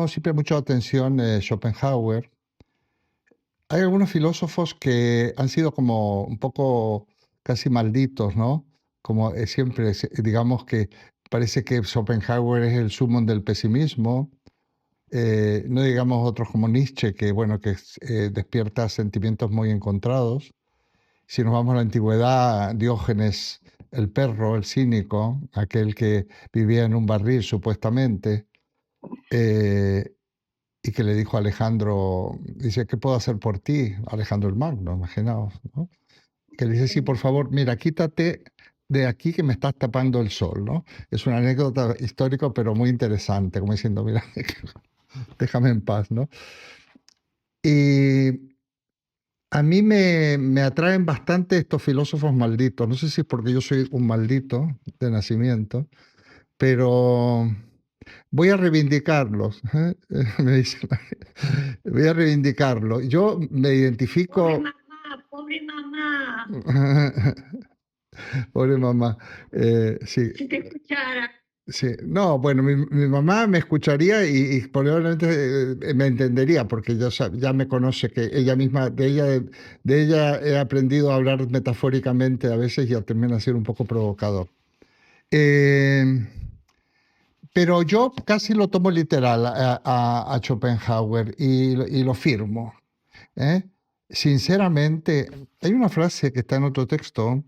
llamado siempre mucho la atención Schopenhauer. Hay algunos filósofos que han sido como un poco casi malditos, ¿no? Como siempre, digamos que parece que Schopenhauer es el sumum del pesimismo. No digamos otros como Nietzsche, que bueno, que despierta sentimientos muy encontrados. Si nos vamos a la antigüedad, Diógenes, el perro, el cínico, aquel que vivía en un barril supuestamente, eh, y que le dijo a Alejandro, dice, ¿qué puedo hacer por ti? Alejandro el Magno, imaginaos, ¿no? Que le dice, sí, por favor, mira, quítate de aquí que me estás tapando el sol, ¿no? Es una anécdota histórica, pero muy interesante, como diciendo, mira, déjame en paz, ¿no? Y a mí me atraen bastante estos filósofos malditos. No sé si es porque yo soy un maldito de nacimiento, pero voy a reivindicarlos. ¿Eh? Me dice, voy a reivindicarlo. Yo me Pobre identifico. mamá, pobre mamá. Pobre mamá. Sí, Si te escuchara. sí. No, bueno, mi mamá me escucharía y probablemente me entendería, porque ya me conoce, que ella misma, de ella he aprendido a hablar metafóricamente a veces y a terminar ser un poco provocador. Eh, pero yo casi lo tomo literal a Schopenhauer y lo firmo. ¿Eh? Sinceramente, hay una frase que está en otro texto,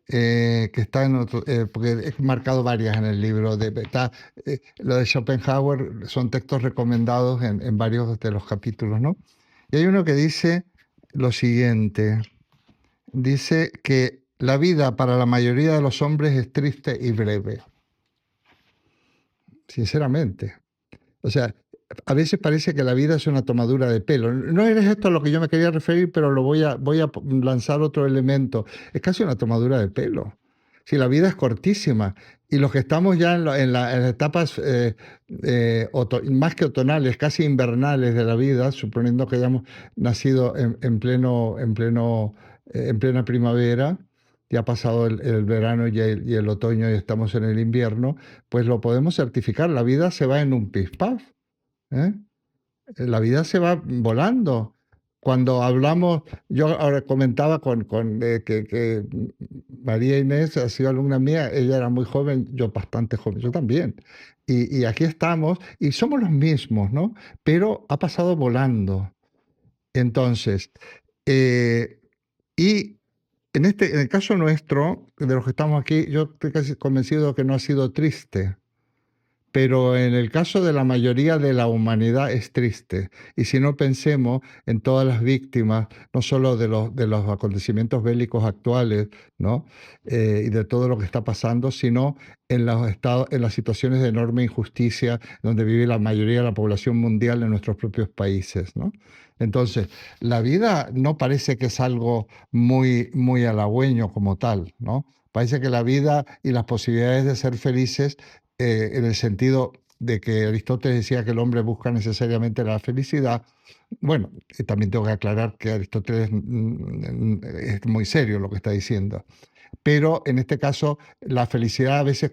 que está en otro, porque he marcado varias en el libro. Lo de Schopenhauer son textos recomendados en varios de los capítulos, ¿no? Y hay uno que dice lo siguiente, dice que la vida para la mayoría de los hombres es triste y breve, sinceramente. O sea, a veces parece que la vida es una tomadura de pelo. No es esto a lo que yo me quería referir, pero voy a lanzar otro elemento. Es casi una tomadura de pelo. Si la vida es cortísima y los que estamos ya en las etapas más que otonales, casi invernales de la vida, suponiendo que hayamos nacido en plena primavera, ya ha pasado el verano y el otoño y estamos en el invierno, pues lo podemos certificar. La vida se va en un pis-paf. ¿Eh? La vida se va volando. Cuando hablamos, yo ahora comentaba que María Inés ha sido alumna mía, ella era muy joven, yo bastante joven, yo también. Y aquí estamos y somos los mismos, ¿no? Pero ha pasado volando. Entonces, eh, y en el caso nuestro, de los que estamos aquí, yo estoy casi convencido de que no ha sido triste. Pero en el caso de la mayoría de la humanidad es triste. Y si no pensemos en todas las víctimas, no solo de los acontecimientos bélicos actuales, ¿no? Y de todo lo que está pasando, sino en los estados, en las situaciones de enorme injusticia donde vive la mayoría de la población mundial en nuestros propios países, ¿no? Entonces, la vida no parece que es algo muy halagüeño como tal, ¿no? Parece que la vida y las posibilidades de ser felices, en el sentido de que Aristóteles decía que el hombre busca necesariamente la felicidad. Bueno, también tengo que aclarar que Aristóteles es muy serio lo que está diciendo. Pero en este caso la felicidad a veces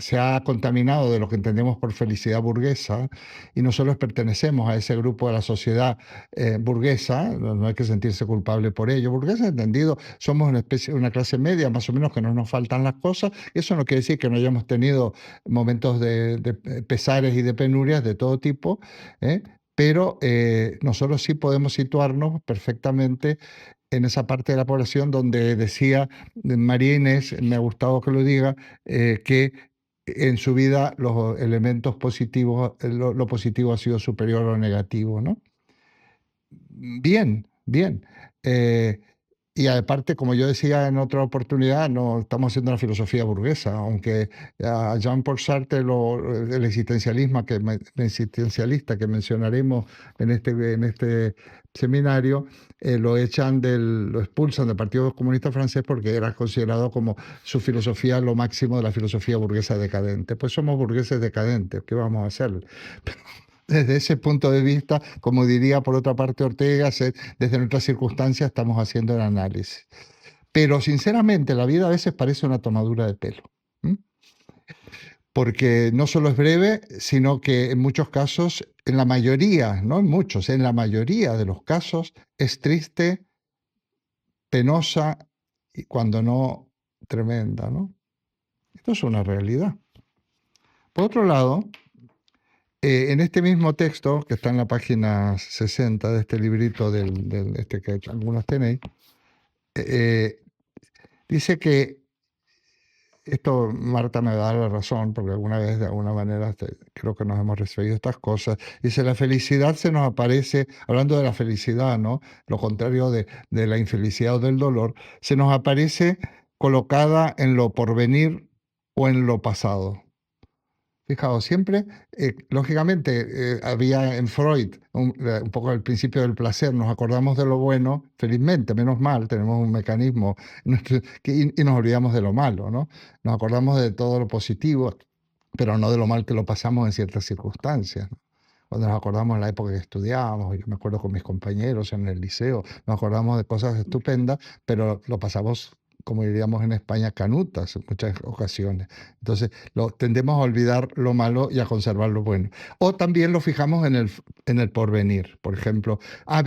se ha contaminado de lo que entendemos por felicidad burguesa, y nosotros pertenecemos a ese grupo de la sociedad burguesa. No hay que sentirse culpable por ello. Burguesa entendido, somos una clase media más o menos, que no nos faltan las cosas. Eso no quiere decir que no hayamos tenido momentos de pesares y de penurias de todo tipo, ¿eh? Pero nosotros sí podemos situarnos perfectamente en esa parte de la población donde decía María Inés, me ha gustado que lo diga, que en su vida los elementos positivos, lo positivo ha sido superior a lo negativo, ¿no? Bien, bien. Eh, y aparte, como yo decía en otra oportunidad, no estamos haciendo una filosofía burguesa, aunque a Jean-Paul Sartre, el existencialista que mencionaremos en este seminario, lo expulsan del Partido Comunista Francés porque era considerado como su filosofía lo máximo de la filosofía burguesa decadente. Pues somos burgueses decadentes, ¿qué vamos a hacer? Desde ese punto de vista, como diría por otra parte Ortega, desde nuestras circunstancias estamos haciendo el análisis. Pero sinceramente la vida a veces parece una tomadura de pelo. ¿Mm? porque no solo es breve, sino que en muchos casos, en la mayoría, no en muchos, en la mayoría de los casos es triste, penosa y cuando no tremenda, ¿no? Esto es una realidad. Por otro lado, en este mismo texto, que está en la página 60 de este librito este que algunos tenéis, eh, dice que, esto Marta me da la razón, porque alguna vez de alguna manera creo que nos hemos referido a estas cosas, dice, la felicidad se nos aparece, hablando de la felicidad, ¿no? Lo contrario de la infelicidad o del dolor, se nos aparece colocada en lo porvenir o en lo pasado. Fijaos, siempre, lógicamente, había en Freud un poco el principio del placer, nos acordamos de lo bueno, felizmente, menos mal, tenemos un mecanismo y nos olvidamos de lo malo, ¿no? Nos acordamos de todo lo positivo, pero no de lo mal que lo pasamos en ciertas circunstancias, ¿no? Cuando nos acordamos de la época que estudiábamos, yo me acuerdo con mis compañeros en el liceo, nos acordamos de cosas estupendas, pero lo pasamos, como diríamos en España, canutas en muchas ocasiones. Entonces, tendemos a olvidar lo malo y a conservar lo bueno. O también lo fijamos en el porvenir. Por ejemplo,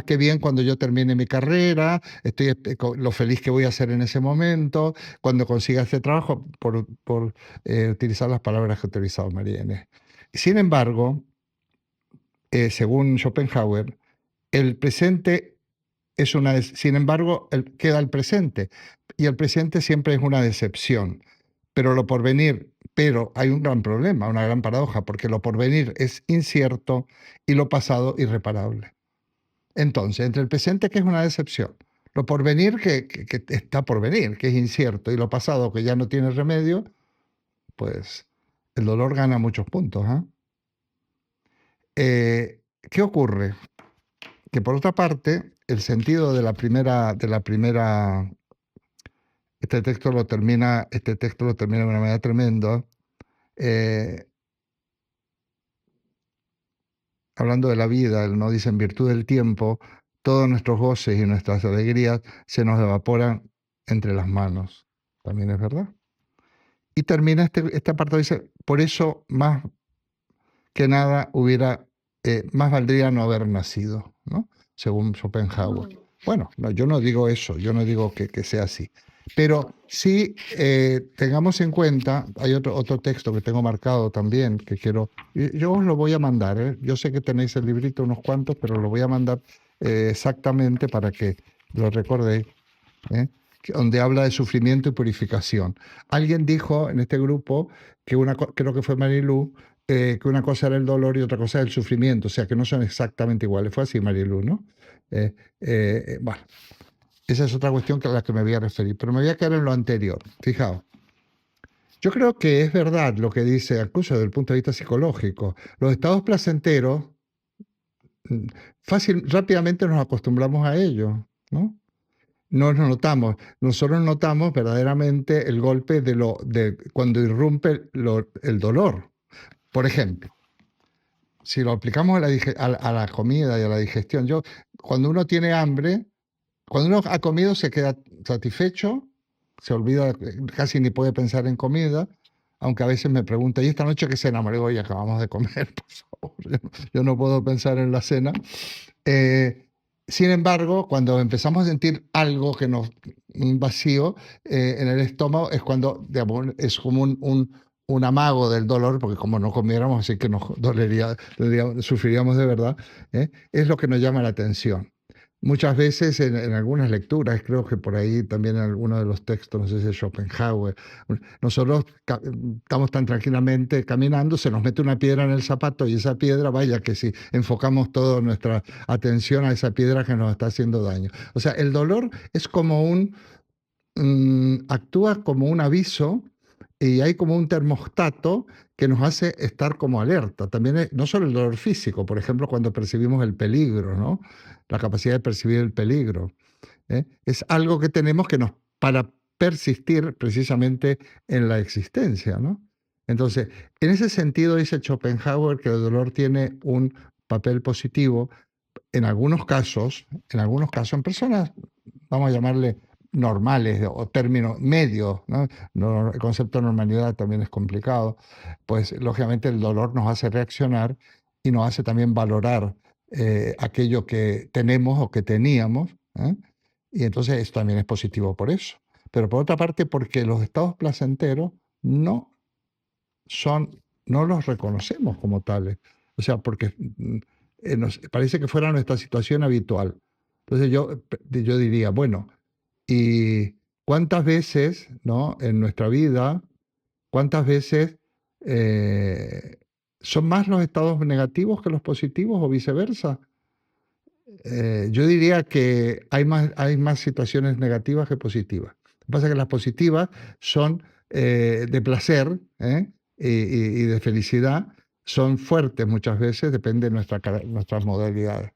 qué bien cuando yo termine mi carrera, estoy lo feliz que voy a ser en ese momento, cuando consiga este trabajo, por utilizar las palabras que ha utilizado María Inés. Sin embargo, según Schopenhauer, el presente es sin embargo, queda el presente, y el presente siempre es una decepción, pero lo porvenir, pero hay un gran problema, una gran paradoja, porque lo porvenir es incierto y lo pasado irreparable. Entonces, entre el presente, que es una decepción, lo porvenir, que está por venir, que es incierto, y lo pasado, que ya no tiene remedio, pues el dolor gana muchos puntos. ¿Qué ocurre? Que por otra parte, el sentido de la primera, este texto lo termina de una manera tremenda, hablando de la vida, él no dice, en virtud del tiempo, todos nuestros goces y nuestras alegrías se nos evaporan entre las manos. También es verdad. Y termina este apartado, dice, por eso más que nada más valdría no haber nacido, ¿no? Según Schopenhauer. Bueno, no, yo no digo eso, yo no digo que sea así. Pero sí tengamos en cuenta, hay otro texto que tengo marcado también, que yo os lo voy a mandar, ¿eh? Yo sé que tenéis el librito unos cuantos, pero lo voy a mandar exactamente para que lo recordéis, ¿eh? Donde habla de sufrimiento y purificación. Alguien dijo en este grupo, creo que fue Marilú, que una cosa era el dolor y otra cosa era el sufrimiento, o sea que no son exactamente iguales. Fue así, Marilú, ¿no? Bueno, esa es otra cuestión a la que me voy a referir, pero me voy a quedar en lo anterior. Fijaos, yo creo que es verdad lo que dice, incluso desde el punto de vista psicológico, los estados placenteros, rápidamente nos acostumbramos a ellos, ¿no? No nos notamos, nosotros notamos verdaderamente el golpe de cuando irrumpe el dolor. Por ejemplo, si lo aplicamos a la comida y a la digestión, cuando uno tiene hambre, cuando uno ha comido se queda satisfecho, se olvida, casi ni puede pensar en comida, aunque a veces me pregunta, ¿y esta noche qué cena? Me digo, oye, acabamos de comer, por favor, yo no puedo pensar en la cena. Sin embargo, cuando empezamos a sentir algo un vacío en el estómago, es cuando, digamos, es como un amago del dolor, porque como no comiéramos, así que nos dolería, sufriríamos de verdad, es lo que nos llama la atención. Muchas veces en algunas lecturas, creo que por ahí también en alguno de los textos, no sé si es Schopenhauer, nosotros estamos tan tranquilamente caminando, se nos mete una piedra en el zapato y esa piedra, vaya que si enfocamos toda nuestra atención a esa piedra que nos está haciendo daño. O sea, el dolor es como actúa como un aviso y hay como un termostato que nos hace estar como alerta. También no solo el dolor físico, por ejemplo, cuando percibimos el peligro, ¿no? La capacidad de percibir el peligro. Es algo que tenemos para persistir precisamente en la existencia, ¿no? Entonces, en ese sentido dice Schopenhauer que el dolor tiene un papel positivo en algunos casos, en personas, vamos a llamarle normales o términos medios, ¿no? El concepto de normalidad también es complicado, pues lógicamente el dolor nos hace reaccionar y nos hace también valorar aquello que tenemos o que teníamos, ¿eh? Y entonces esto también es positivo por eso. Pero por otra parte, porque los estados placenteros no son, no los reconocemos como tales. O sea, porque nos parece que fuera nuestra situación habitual. Entonces yo diría, bueno, ¿y cuántas veces, ¿no? En nuestra vida, cuántas veces eh, son más los estados negativos que los positivos o viceversa? Yo diría que hay más situaciones negativas que positivas. Lo que pasa es que las positivas son de placer y de felicidad, son fuertes muchas veces, depende de nuestras modalidades.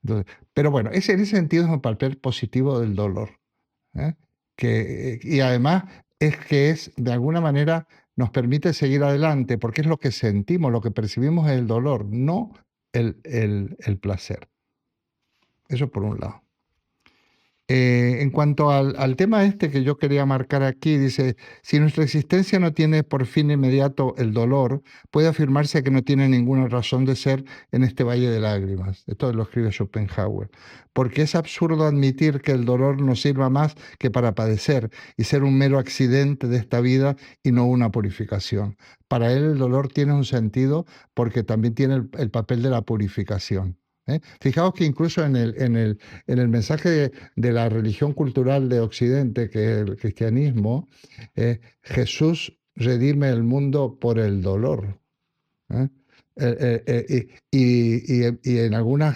Entonces, pero bueno, en ese sentido es un papel positivo del dolor. ¿Eh? Y además es que de alguna manera nos permite seguir adelante, porque es lo que sentimos, lo que percibimos es el dolor, no el placer. Eso por un lado. En cuanto al tema este que yo quería marcar aquí, dice, si nuestra existencia no tiene por fin inmediato el dolor, puede afirmarse que no tiene ninguna razón de ser en este valle de lágrimas. Esto lo escribe Schopenhauer. Porque es absurdo admitir que el dolor no sirva más que para padecer y ser un mero accidente de esta vida y no una purificación. Para él el dolor tiene un sentido porque también tiene el papel de la purificación. Fijaos que incluso en el mensaje de la religión cultural de Occidente, que es el cristianismo, Jesús redime el mundo por el dolor. ¿Eh? Y en algunas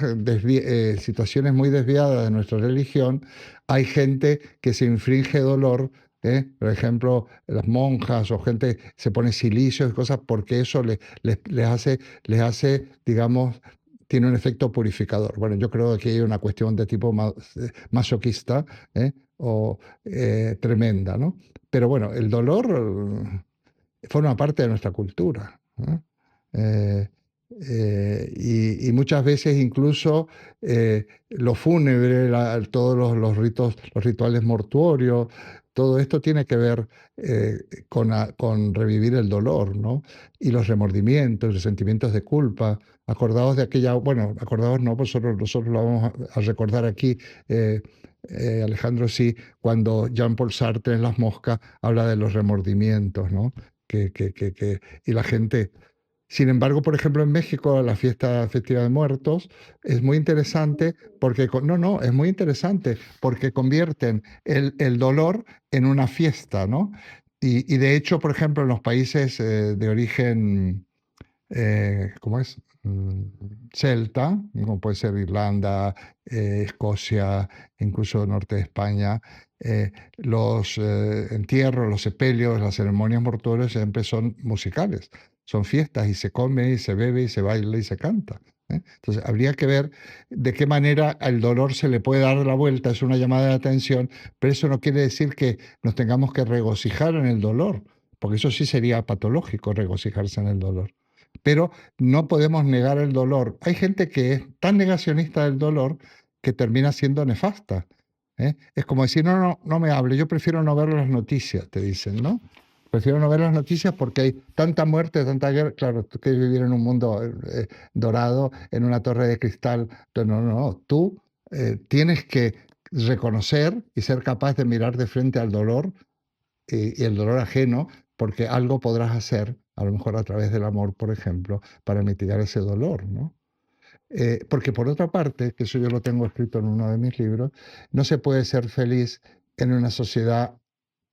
situaciones muy desviadas de nuestra religión, hay gente que se infringe dolor. Por ejemplo, las monjas o gente se pone silicios y cosas porque eso les hace, digamos, tiene un efecto purificador. Bueno, yo creo que hay una cuestión de tipo masoquista o tremenda, ¿no? Pero bueno, el dolor forma parte de nuestra cultura, ¿no? Eh, y muchas veces incluso lo fúnebre, todos los ritos, los rituales mortuorios, todo esto tiene que ver con revivir el dolor, ¿no? Y los remordimientos, los sentimientos de culpa. Acordaos de aquella, bueno, acordaos no, pues nosotros lo vamos a recordar aquí, Alejandro, sí, cuando Jean-Paul Sartre en Las Moscas habla de los remordimientos, ¿no? Y la gente. Sin embargo, por ejemplo, en México, la fiesta festiva de muertos es muy interesante porque, no, es muy interesante porque convierten el dolor en una fiesta, ¿no? Y de hecho, por ejemplo, en los países de origen, ¿cómo es? Celta, como puede ser Irlanda, Escocia, incluso norte de España, los entierros, los sepelios, las ceremonias mortuorias siempre son musicales, son fiestas y se come y se bebe y se baila y se canta. Entonces, habría que ver de qué manera al dolor se le puede dar la vuelta, es una llamada de atención, pero eso no quiere decir que nos tengamos que regocijar en el dolor, porque eso sí sería patológico, regocijarse en el dolor. Pero no podemos negar el dolor. Hay gente que es tan negacionista del dolor que termina siendo nefasta. Es como decir, no, no, no me hable, yo prefiero no ver las noticias, te dicen, ¿no? Prefiero no ver las noticias porque hay tanta muerte, tanta guerra. Claro, tú quieres vivir en un mundo dorado, en una torre de cristal. No, no, no. Tú tienes que reconocer y ser capaz de mirar de frente al dolor y el dolor ajeno, porque algo podrás hacer, a lo mejor a través del amor, por ejemplo, para mitigar ese dolor, ¿no? Porque por otra parte, que eso yo lo tengo escrito en uno de mis libros, no se puede ser feliz en una sociedad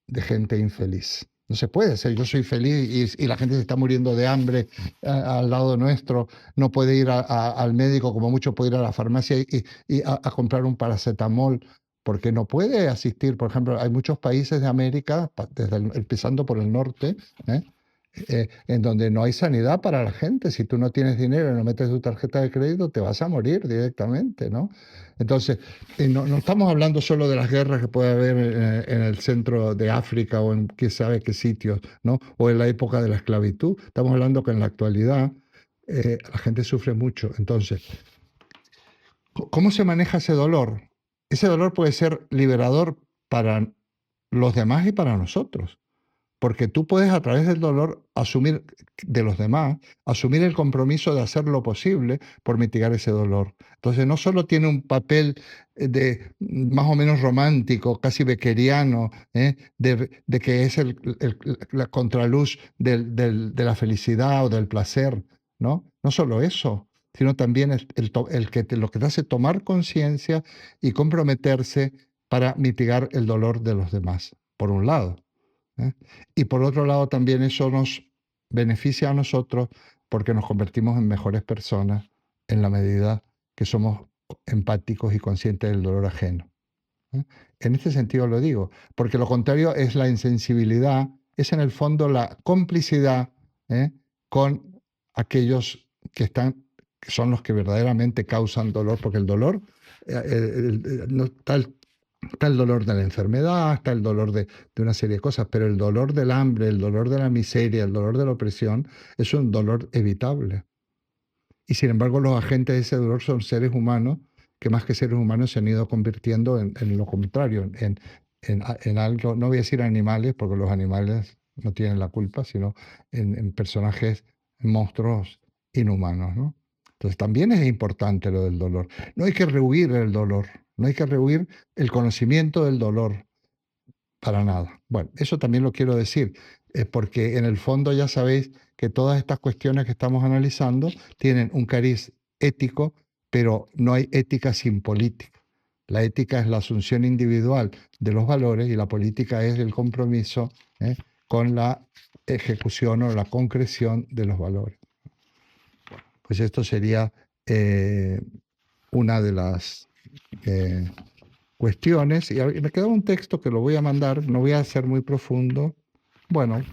de gente infeliz. No se puede ser, yo soy feliz y la gente se está muriendo de hambre al lado nuestro, no puede ir al médico, como mucho puede ir a la farmacia y a comprar un paracetamol, porque no puede asistir. Por ejemplo, hay muchos países de América, empezando por el norte, ¿eh? En donde no hay sanidad para la gente. Si tú no tienes dinero y no metes tu tarjeta de crédito, te vas a morir directamente, ¿no? Entonces, no estamos hablando solo de las guerras que puede haber en el centro de África o en quién sabe qué sitios, ¿no? O en la época de la esclavitud. Estamos hablando que en la actualidad la gente sufre mucho. Entonces, ¿cómo se maneja ese dolor? Ese dolor puede ser liberador para los demás y para nosotros. Porque tú puedes, a través del dolor asumir de los demás, asumir el compromiso de hacer lo posible por mitigar ese dolor. Entonces no solo tiene un papel de más o menos romántico, casi beckeriano, de que es la contraluz de la felicidad o del placer, ¿no? No solo eso, sino también lo que te hace tomar conciencia y comprometerse para mitigar el dolor de los demás, por un lado. ¿eh? Y por otro lado, también eso nos beneficia a nosotros porque nos convertimos en mejores personas en la medida que somos empáticos y conscientes del dolor ajeno. ¿eh? En este sentido lo digo, porque lo contrario es la insensibilidad, es en el fondo la complicidad con aquellos que son los que verdaderamente causan dolor, porque el dolor, no, está el dolor de la enfermedad, está el dolor de una serie de cosas, pero el dolor del hambre, el dolor de la miseria, el dolor de la opresión, es un dolor evitable. Y sin embargo, los agentes de ese dolor son seres humanos que más que seres humanos se han ido convirtiendo en lo contrario, en algo, no voy a decir animales, porque los animales no tienen la culpa, sino en personajes, monstruos inhumanos, ¿no? Entonces también es importante lo del dolor. No hay que rehuir el dolor, no hay que rehuir el conocimiento del dolor, para nada. Bueno, eso también lo quiero decir, porque en el fondo ya sabéis que todas estas cuestiones que estamos analizando tienen un cariz ético, pero no hay ética sin política. La ética es la asunción individual de los valores y la política es el compromiso con la ejecución o la concreción de los valores. Pues esto sería una de las cuestiones. Y me queda un texto que lo voy a mandar, no voy a ser muy profundo. Bueno,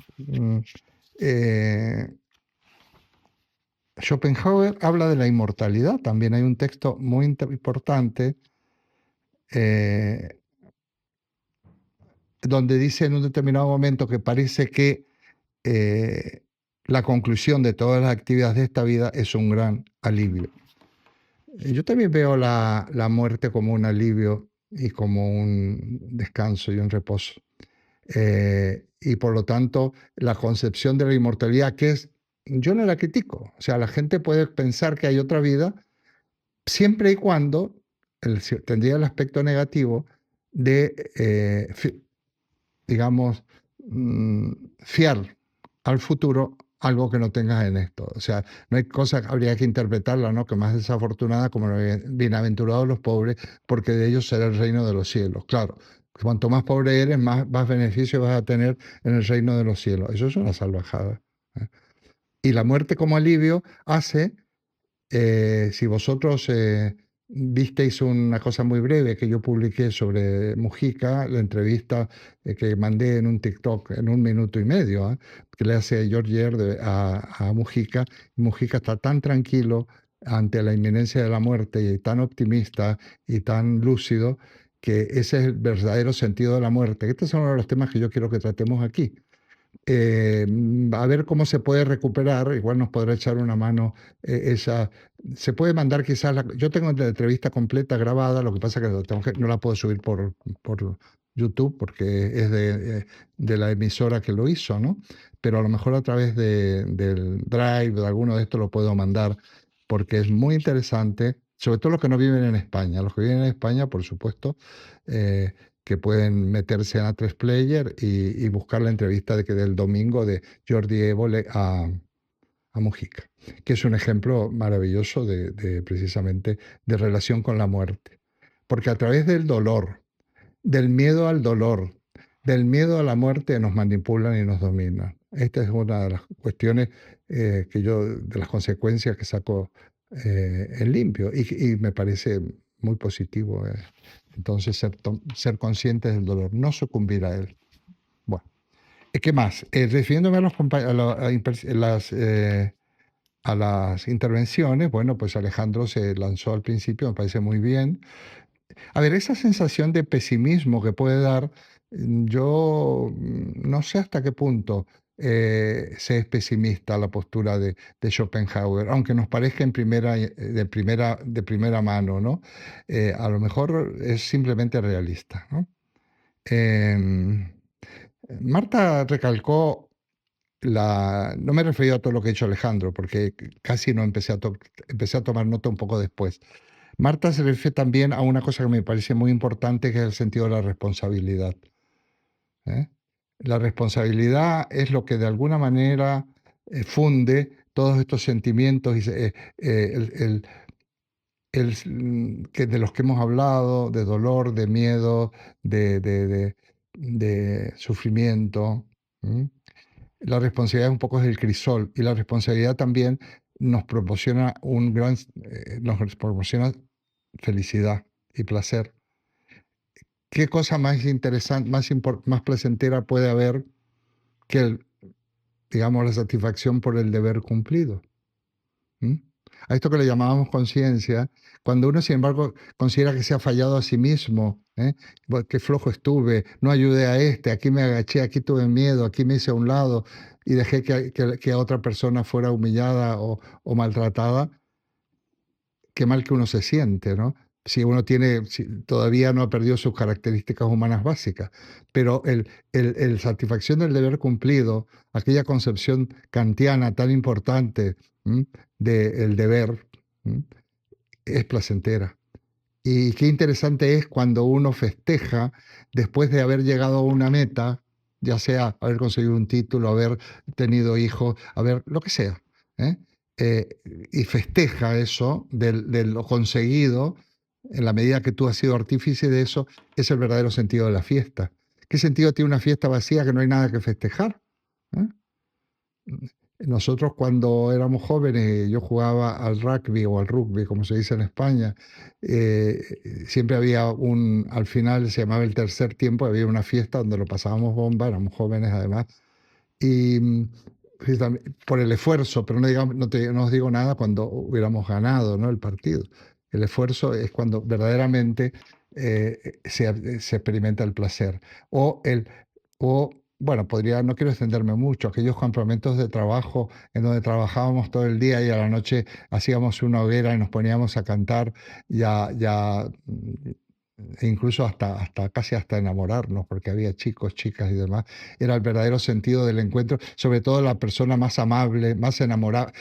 Schopenhauer habla de la inmortalidad. También hay un texto muy importante donde dice en un determinado momento que parece que la conclusión de todas las actividades de esta vida es un gran alivio. Yo también veo la muerte como un alivio y como un descanso y un reposo. Y por lo tanto, la concepción de la inmortalidad, yo no la critico. O sea, la gente puede pensar que hay otra vida siempre y cuando tendría el aspecto negativo de, digamos, fiar al futuro algo que no tengas en esto. O sea, no hay cosa que habría que interpretarla, ¿no? Que más desafortunada como bienaventurados los pobres, porque de ellos será el reino de los cielos. Claro, cuanto más pobre eres, más beneficio vas a tener en el reino de los cielos. Eso es una salvajada. Y la muerte como alivio hace, si vosotros visteis una cosa muy breve que yo publiqué sobre Mujica, la entrevista que mandé en un TikTok en 1 minuto y medio, que le hace George Yer a Mujica. Mujica está tan tranquilo ante la inminencia de la muerte y tan optimista y tan lúcido que ese es el verdadero sentido de la muerte. Este es uno de los temas que yo quiero que tratemos aquí. A ver cómo se puede recuperar, igual nos podrá echar una mano esa. Se puede mandar quizás, yo tengo la entrevista completa grabada, lo que pasa es que no la puedo subir por YouTube porque es de la emisora que lo hizo, ¿no? Pero a lo mejor a través del Drive, de alguno de estos lo puedo mandar porque es muy interesante, sobre todo los que no viven en España. Los que viven en España, por supuesto, que pueden meterse en A3 Player y buscar la entrevista del domingo de Jordi Évole a Mujica, que es un ejemplo maravilloso precisamente de relación con la muerte. Porque a través del dolor, del miedo al dolor, del miedo a la muerte nos manipulan y nos dominan. Esta es una de las cuestiones de las consecuencias que saco en limpio y me parece muy positivo. Entonces, ser conscientes del dolor, no sucumbir a él. Bueno, ¿qué más? Refiriéndome a las intervenciones, bueno, pues Alejandro se lanzó al principio, me parece muy bien. A ver, esa sensación de pesimismo que puede dar, yo no sé hasta qué punto se es pesimista la postura de Schopenhauer, aunque nos parezca de primera mano, ¿no? A lo mejor es simplemente realista, ¿no? Em, Marta recalcó no me he referido a todo lo que ha dicho Alejandro, porque casi no empecé a tomar nota un poco después. Marta se refiere también a una cosa que me parece muy importante, que es el sentido de la responsabilidad. ¿Eh? La responsabilidad es lo que de alguna manera funde todos estos sentimientos que de los que hemos hablado, de dolor, de miedo, de, de- de- de sufrimiento. ¿Mm? La responsabilidad un poco es el crisol, y la responsabilidad también nos proporciona nos proporciona felicidad y placer. ¿Qué cosa más interesante, más placentera puede haber que digamos, la satisfacción por el deber cumplido? ¿Mm? A esto que le llamábamos conciencia, cuando uno, sin embargo, considera que se ha fallado a sí mismo, ¿eh? Qué flojo estuve, no ayudé a este, aquí me agaché, aquí tuve miedo, aquí me hice a un lado y dejé que otra persona fuera humillada o maltratada. Qué mal que uno se siente, ¿no? Si todavía no ha perdido sus características humanas básicas, pero el satisfacción del deber cumplido, aquella concepción kantiana tan importante, ¿m? Del deber, ¿m? Es placentera. Y qué interesante es cuando uno festeja después de haber llegado a una meta, ya sea haber conseguido un título, haber tenido hijos, haber lo que sea, ¿eh? Eh, y festeja eso de lo conseguido, en la medida que tú has sido artífice de eso, es el verdadero sentido de la fiesta. ¿Qué sentido tiene una fiesta vacía que no hay nada que festejar? ¿Eh? Nosotros cuando éramos jóvenes, yo jugaba al rugby o al rugby, como se dice en España, siempre había al final se llamaba el tercer tiempo, había una fiesta donde lo pasábamos bomba, éramos jóvenes además, y por el esfuerzo, pero no os digo nada cuando hubiéramos ganado, ¿no?, el partido. El esfuerzo es cuando verdaderamente se experimenta el placer. O el, o, bueno, no quiero extenderme mucho, aquellos campamentos de trabajo en donde trabajábamos todo el día y a la noche hacíamos una hoguera y nos poníamos a cantar, e incluso casi hasta enamorarnos, porque había chicos, chicas y demás. Era el verdadero sentido del encuentro, sobre todo la persona más amable, más enamorada,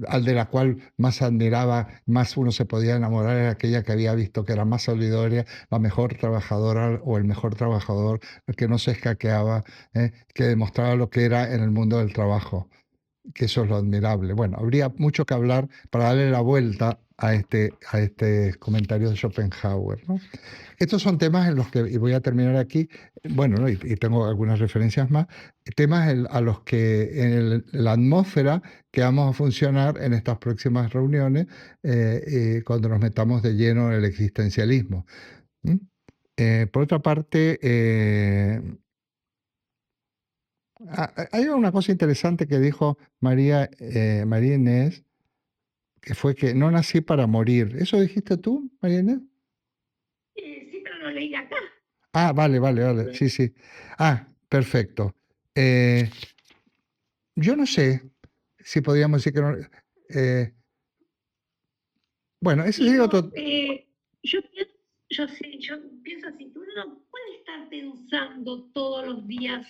al de la cual más admiraba, más uno se podía enamorar, era aquella que había visto que era más solidaria, la mejor trabajadora o el mejor trabajador, el que no se escaqueaba, que demostraba lo que era en el mundo del trabajo, que eso es lo admirable. Bueno, habría mucho que hablar para darle la vuelta a este comentario de Schopenhauer, ¿no? Estos son temas en los que, y voy a terminar aquí, bueno, ¿no?, y tengo algunas referencias más, temas a los que la atmósfera que vamos a funcionar en estas próximas reuniones, cuando nos metamos de lleno en el existencialismo. ¿Mm? Por otra parte, hay una cosa interesante que dijo María Inés, que fue que no nací para morir. ¿Eso dijiste tú, María Inés? Sí, pero lo leí acá. Ah, vale, sí, sí. Ah, perfecto. Eh, yo no sé si podríamos decir que no. Bueno, ese sería otro. Yo pienso así, que uno no puede estar pensando todos los días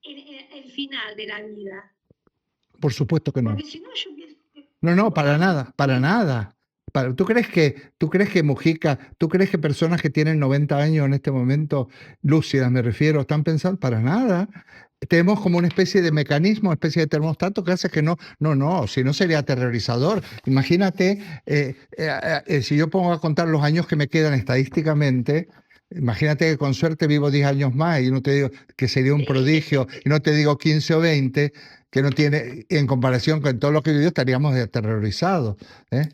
en el final de la vida. Por supuesto que no. Porque si no, yo pienso que No, para nada, para sí, nada. ¿Tú crees que Mujica, tú crees que personas que tienen 90 años en este momento, lúcidas me refiero, están pensando? Para nada. Tenemos como una especie de mecanismo, una especie de termostato que hace que no, si no sería aterrorizador. Imagínate, si yo pongo a contar los años que me quedan estadísticamente, imagínate que con suerte vivo 10 años más y no te digo que sería un prodigio, y no te digo 15 o 20, que no tiene, en comparación con todo lo que vivió, estaríamos aterrorizados, ¿eh?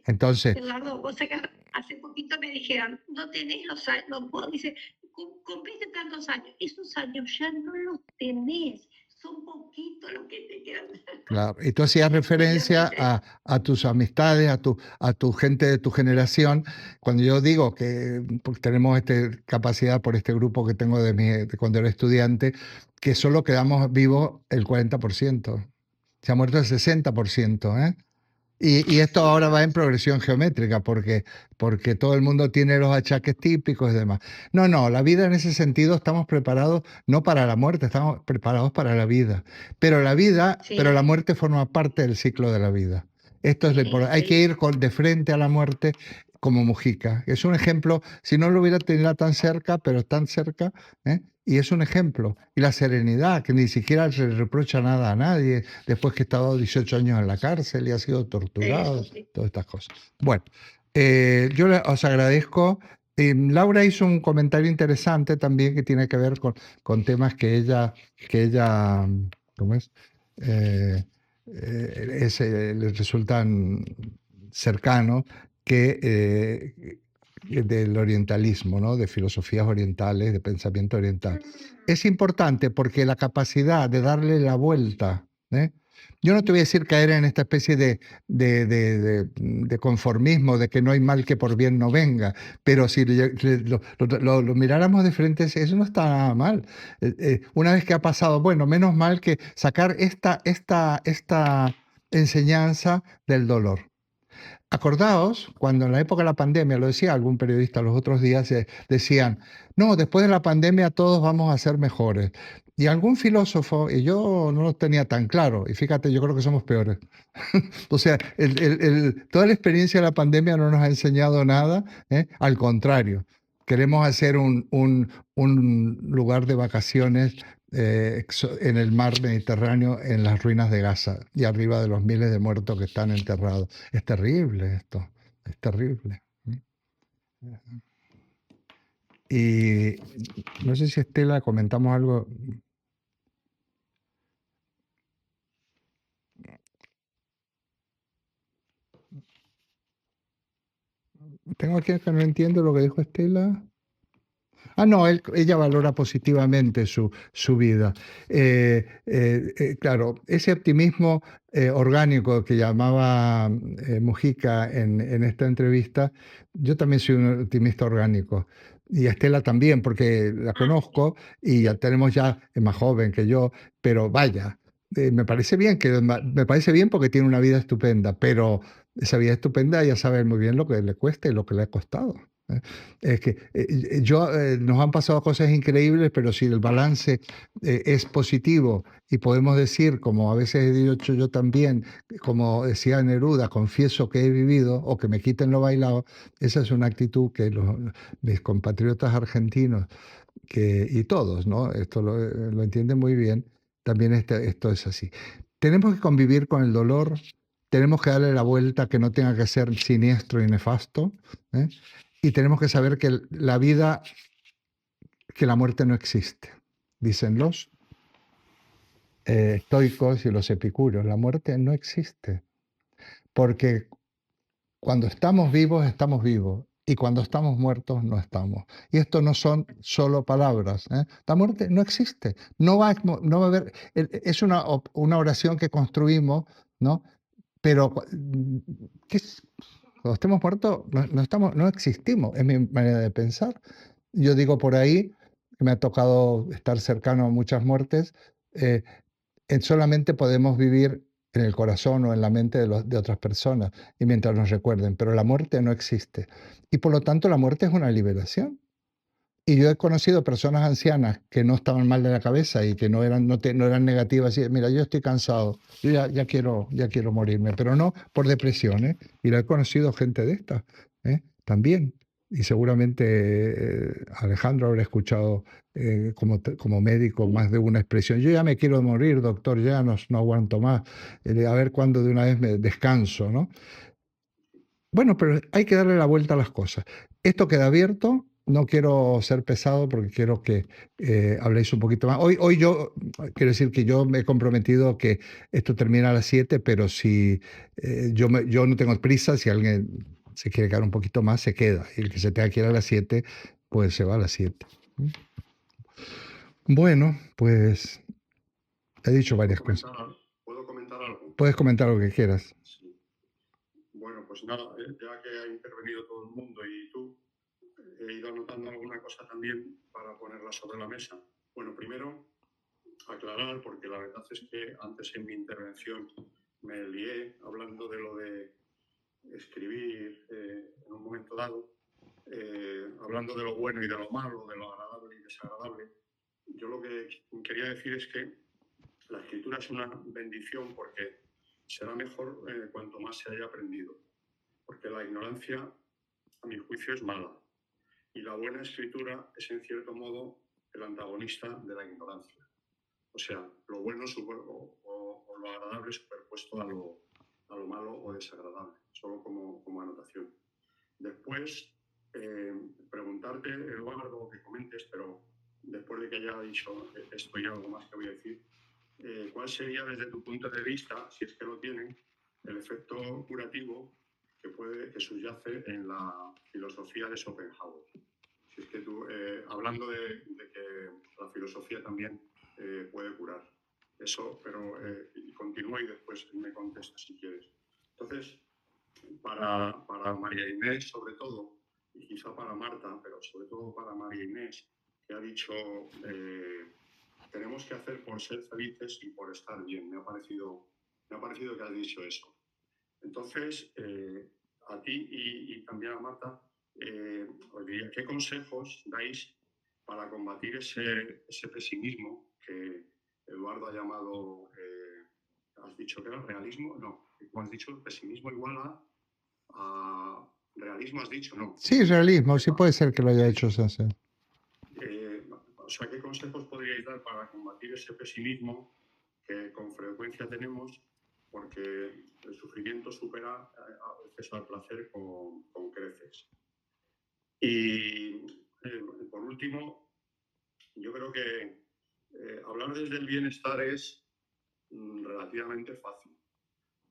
Entonces, Eduardo, vos sabés que hace poquito me dijeron, no tenés los años, no puedo, dice, cumpliste tantos años, esos años ya no los tenés, son poquitos los que te quedan. claro, y tú hacías referencia a tus amistades, a tu gente de tu generación. Cuando yo digo que pues, tenemos esta capacidad por este grupo que tengo de cuando era estudiante, que solo quedamos vivos el 40%. Se ha muerto el 60%, ¿eh? Y esto ahora va en progresión geométrica porque todo el mundo tiene los achaques típicos y demás. No, no, la vida en ese sentido estamos preparados no para la muerte, estamos preparados para la vida. Pero la Sí, muerte forma parte del ciclo de la vida. Esto es lo importante. Hay que sí, ir de frente a la muerte como Mujica. Es un ejemplo, si no lo hubiera tenido tan cerca, pero tan cerca, ¿eh? Y es un ejemplo. Y la serenidad, que ni siquiera se le reprocha nada a nadie, después que ha estado 18 años en la cárcel y ha sido torturado, eso sí. todas estas cosas. Bueno, os agradezco. Laura hizo un comentario interesante también que tiene que ver con temas que ella, ¿cómo es? Eh, le resultan cercanos que del orientalismo, ¿no? De filosofías orientales, de pensamiento oriental. Es importante porque la capacidad de darle la vuelta, ¿eh? Yo no te voy a decir caer en esta especie de conformismo, de que no hay mal que por bien no venga, pero si lo miráramos de frente, eso no está nada mal. Una vez que ha pasado, bueno, menos mal que sacar esta enseñanza del dolor. Acordaos, cuando en la época de la pandemia, lo decía algún periodista los otros días, decían, no, después de la pandemia todos vamos a ser mejores. Y algún filósofo, y yo no lo tenía tan claro, y fíjate, yo creo que somos peores. O sea, toda la experiencia de la pandemia no nos ha enseñado nada, ¿eh? Al contrario, queremos hacer un lugar de vacaciones en el mar Mediterráneo, en las ruinas de Gaza y arriba de los miles de muertos que están enterrados. Es terrible esto, es terrible. Y no sé si Estela comentamos algo. Tengo aquí que no entiendo lo que dijo Estela. Ah, no, ella valora positivamente su vida. Claro, ese optimismo orgánico que llamaba Mujica en esta entrevista, yo también soy un optimista orgánico. Y a Estela también, porque la Ah, conozco y ya tenemos ya, es más joven que yo, pero vaya, me parece bien porque tiene una vida estupenda, pero esa vida estupenda ya sabe muy bien lo que le cuesta y lo que le ha costado. ¿Eh? Es que nos han pasado cosas increíbles, pero si el balance es positivo y podemos decir, como a veces he dicho yo también, como decía Neruda, confieso que he vivido o que me quiten lo bailado, esa es una actitud que mis compatriotas argentinos y todos, ¿no? Esto lo entienden muy bien, también esto es así. Tenemos que convivir con el dolor, tenemos que darle la vuelta que no tenga que ser siniestro y nefasto, ¿eh? Y tenemos que saber que la vida, que la muerte no existe. Dicen los estoicos y los epicúreos, la muerte no existe, porque cuando estamos vivos, y cuando estamos muertos, no estamos. Y esto no son solo palabras, ¿eh? La muerte no existe, no va a haber, es una oración que construimos, ¿no? Pero ¿qué es? Cuando estemos muertos, no existimos, es mi manera de pensar. Yo digo por ahí, que me ha tocado estar cercano a muchas muertes, eh, solamente podemos vivir en el corazón o en la mente de otras personas y mientras nos recuerden, pero la muerte no existe. Y por lo tanto la muerte es una liberación. Y yo he conocido personas ancianas que no estaban mal de la cabeza y que no eran negativas. Y, mira, yo estoy cansado, yo ya quiero morirme, pero no por depresión, ¿eh? Y lo he conocido gente de esta, ¿eh? También. Y seguramente Alejandro habrá escuchado como médico más de una expresión. Yo ya me quiero morir, doctor, ya no aguanto más. A ver cuándo de una vez me descanso, ¿no? Bueno, pero hay que darle la vuelta a las cosas. Esto queda abierto. No quiero ser pesado porque quiero que habléis un poquito más. Hoy yo, quiero decir que yo me he comprometido que esto termina a las 7, pero si yo no tengo prisa, si alguien se quiere quedar un poquito más, se queda. Y el que se tenga que ir a las 7, pues se va a las 7. Bueno, pues he dicho varias cosas. ¿Puedo comentar algo? Puedes comentar lo que quieras. Sí. Bueno, pues nada, ya que ha intervenido todo el mundo y tú, he ido anotando alguna cosa también para ponerla sobre la mesa. Bueno, primero, aclarar, porque la verdad es que antes en mi intervención me lié hablando de lo de escribir en un momento dado, hablando de lo bueno y de lo malo, de lo agradable y desagradable. Yo lo que quería decir es que la escritura es una bendición porque será mejor cuanto más se haya aprendido, porque la ignorancia, a mi juicio, es mala. Y la buena escritura es, en cierto modo, el antagonista de la ignorancia. O sea, lo bueno o lo agradable superpuesto a lo malo o desagradable, solo como anotación. Después, preguntarte, Eduardo, que comentes, pero después de que haya dicho esto y algo más que voy a decir, ¿cuál sería, desde tu punto de vista, si es que lo tienen, el efecto curativo que subyace en la filosofía de Schopenhauer? Si es que tú, hablando de que la filosofía también puede curar. Eso, pero continúa y después me contestas si quieres. Entonces, para María Inés, sobre todo, y quizá para Marta, pero sobre todo para María Inés, que ha dicho, tenemos que hacer por ser felices y por estar bien. Me ha parecido que has dicho eso. Entonces, a ti y también a Marta, os diría, ¿qué consejos dais para combatir ese pesimismo que Eduardo ha llamado, has dicho que era realismo? No, como has dicho, pesimismo igual a realismo, has dicho, no. Sí, realismo, sí puede ser que lo haya hecho Sánchez. O sea, ¿qué consejos podríais dar para combatir ese pesimismo que con frecuencia tenemos? Porque el sufrimiento supera a veces al placer con creces. Y por último, yo creo que hablar desde el bienestar es relativamente fácil.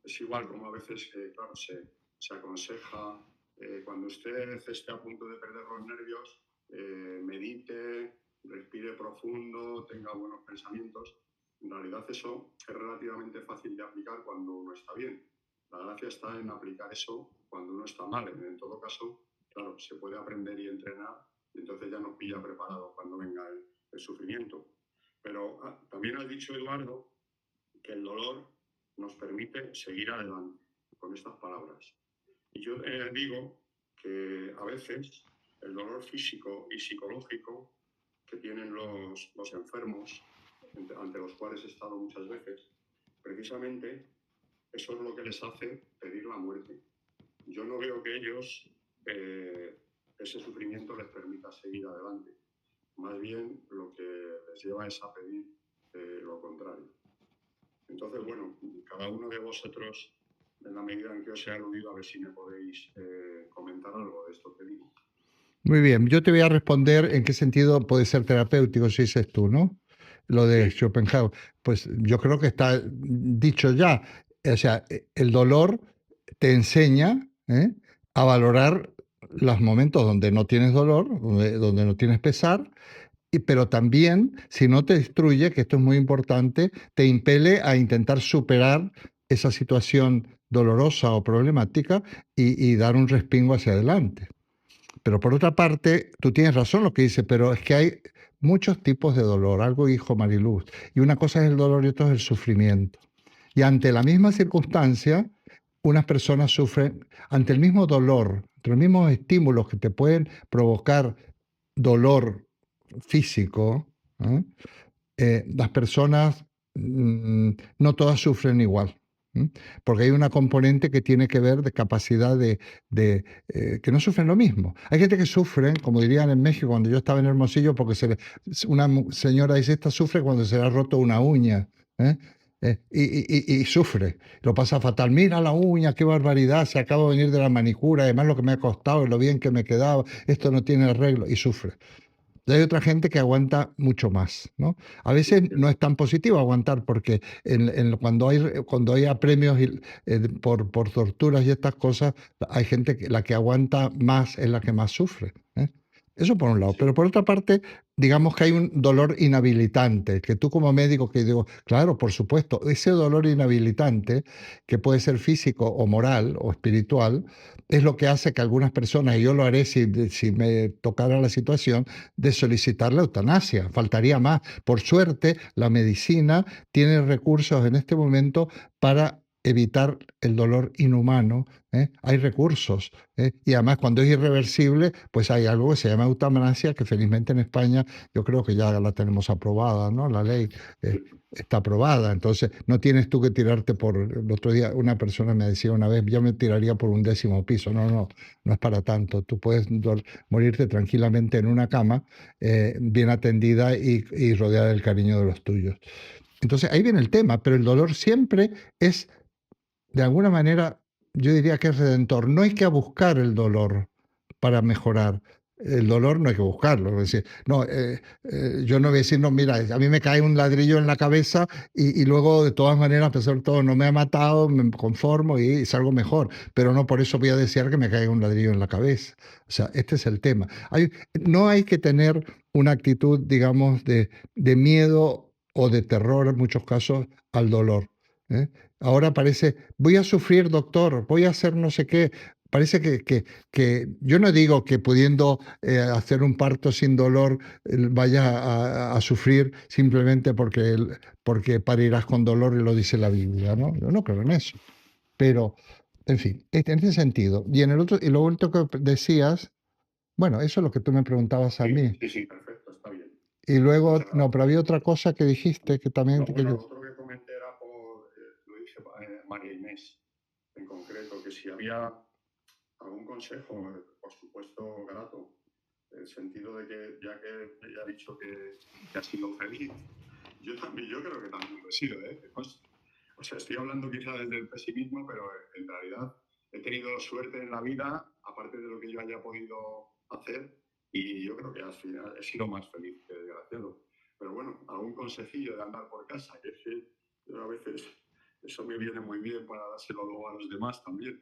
Es igual como a veces, claro, se aconseja cuando usted esté a punto de perder los nervios, medite, respire profundo, tenga buenos pensamientos. En realidad eso es relativamente fácil de aplicar cuando uno está bien. La gracia está en aplicar eso cuando uno está mal. En todo caso, claro, se puede aprender y entrenar y entonces ya nos pilla preparado cuando venga el sufrimiento. Pero también has dicho, Eduardo, que el dolor nos permite seguir adelante con estas palabras. Y yo digo que a veces el dolor físico y psicológico que tienen los enfermos, ante los cuales he estado muchas veces, precisamente eso es lo que les hace pedir la muerte. Yo no veo que ellos, ese sufrimiento les permita seguir adelante. Más bien lo que les lleva es a pedir lo contrario. Entonces, bueno, cada uno de vosotros, en la medida en que os he aludido, a ver si me podéis comentar algo de esto que digo. Muy bien, yo te voy a responder en qué sentido puede ser terapéutico, si dices tú, ¿no? Lo de Sí. Schopenhauer. Pues yo creo que está dicho ya. O sea, el dolor te enseña a valorar los momentos donde no tienes dolor, donde no tienes pesar, pero también, si no te destruye, que esto es muy importante, te impele a intentar superar esa situación dolorosa o problemática y dar un respingo hacia adelante. Pero por otra parte, tú tienes razón lo que dices, pero es que hay muchos tipos de dolor, algo dijo Mariluz, y una cosa es el dolor y otra es el sufrimiento. Y ante la misma circunstancia, unas personas sufren, ante el mismo dolor, ante los mismos estímulos que te pueden provocar dolor físico, las personas no todas sufren igual. Porque hay una componente que tiene que ver de capacidad que no sufren lo mismo. Hay gente que sufre, como dirían en México, cuando yo estaba en Hermosillo, porque una señora dice, esta sufre cuando se le ha roto una uña. Y sufre, lo pasa fatal. Mira la uña, qué barbaridad, se acaba de venir de la manicura, además lo que me ha costado y lo bien que me quedaba, esto no tiene arreglo, y sufre. Y hay otra gente que aguanta mucho más, ¿no? A veces no es tan positivo aguantar porque cuando hay apremios por torturas y estas cosas, hay gente la que aguanta más es la que más sufre. Eso por un lado. Sí. Pero por otra parte, digamos que hay un dolor inhabilitante, que tú como médico, que digo, claro, por supuesto, ese dolor inhabilitante, que puede ser físico o moral o espiritual, es lo que hace que algunas personas, y yo lo haré si me tocara la situación, de solicitar la eutanasia. Faltaría más. Por suerte, la medicina tiene recursos en este momento para evitar el dolor inhumano, hay recursos. Y además, cuando es irreversible, pues hay algo que se llama eutanasia, que felizmente en España yo creo que ya la tenemos aprobada, ¿no? La ley está aprobada. Entonces, no tienes tú que tirarte por... El otro día una persona me decía una vez, yo me tiraría por un 10º piso. No es para tanto. Tú puedes morirte tranquilamente en una cama, bien atendida y rodeada del cariño de los tuyos. Entonces, ahí viene el tema, pero el dolor siempre es, de alguna manera, yo diría que es redentor. No hay que buscar el dolor para mejorar. El dolor no hay que buscarlo. Es decir, no, yo no voy a decir, no, mira, a mí me cae un ladrillo en la cabeza y luego, de todas maneras, a pesar de todo, no me ha matado, me conformo y salgo mejor. Pero no por eso voy a desear que me caiga un ladrillo en la cabeza. O sea, este es el tema. No hay que tener una actitud, digamos, de miedo o de terror, en muchos casos, al dolor. Ahora parece, voy a sufrir, doctor, voy a hacer no sé qué. Parece que yo no digo que pudiendo hacer un parto sin dolor vaya a sufrir simplemente porque parirás con dolor y lo dice la Biblia, ¿no? Yo no creo en eso. Pero, en fin, en ese sentido. Y en el otro, y lo último que decías, bueno, eso es lo que tú me preguntabas a mí. Sí, perfecto, está bien. Y luego, no, pero había otra cosa que dijiste que también... No, bueno, otro que comenté era lo dice María Inés, en concreto, que si había algún consejo, por supuesto, grato, en el sentido de que, ya que ella ha dicho que ha sido feliz, yo creo que también lo he sido, o sea, estoy hablando quizá desde el pesimismo, pero en realidad he tenido suerte en la vida, aparte de lo que yo haya podido hacer, y yo creo que al final he sido más feliz que desgraciado. Pero bueno, algún consejillo de andar por casa, que es que yo a veces eso me viene muy bien para dárselo luego a los demás también.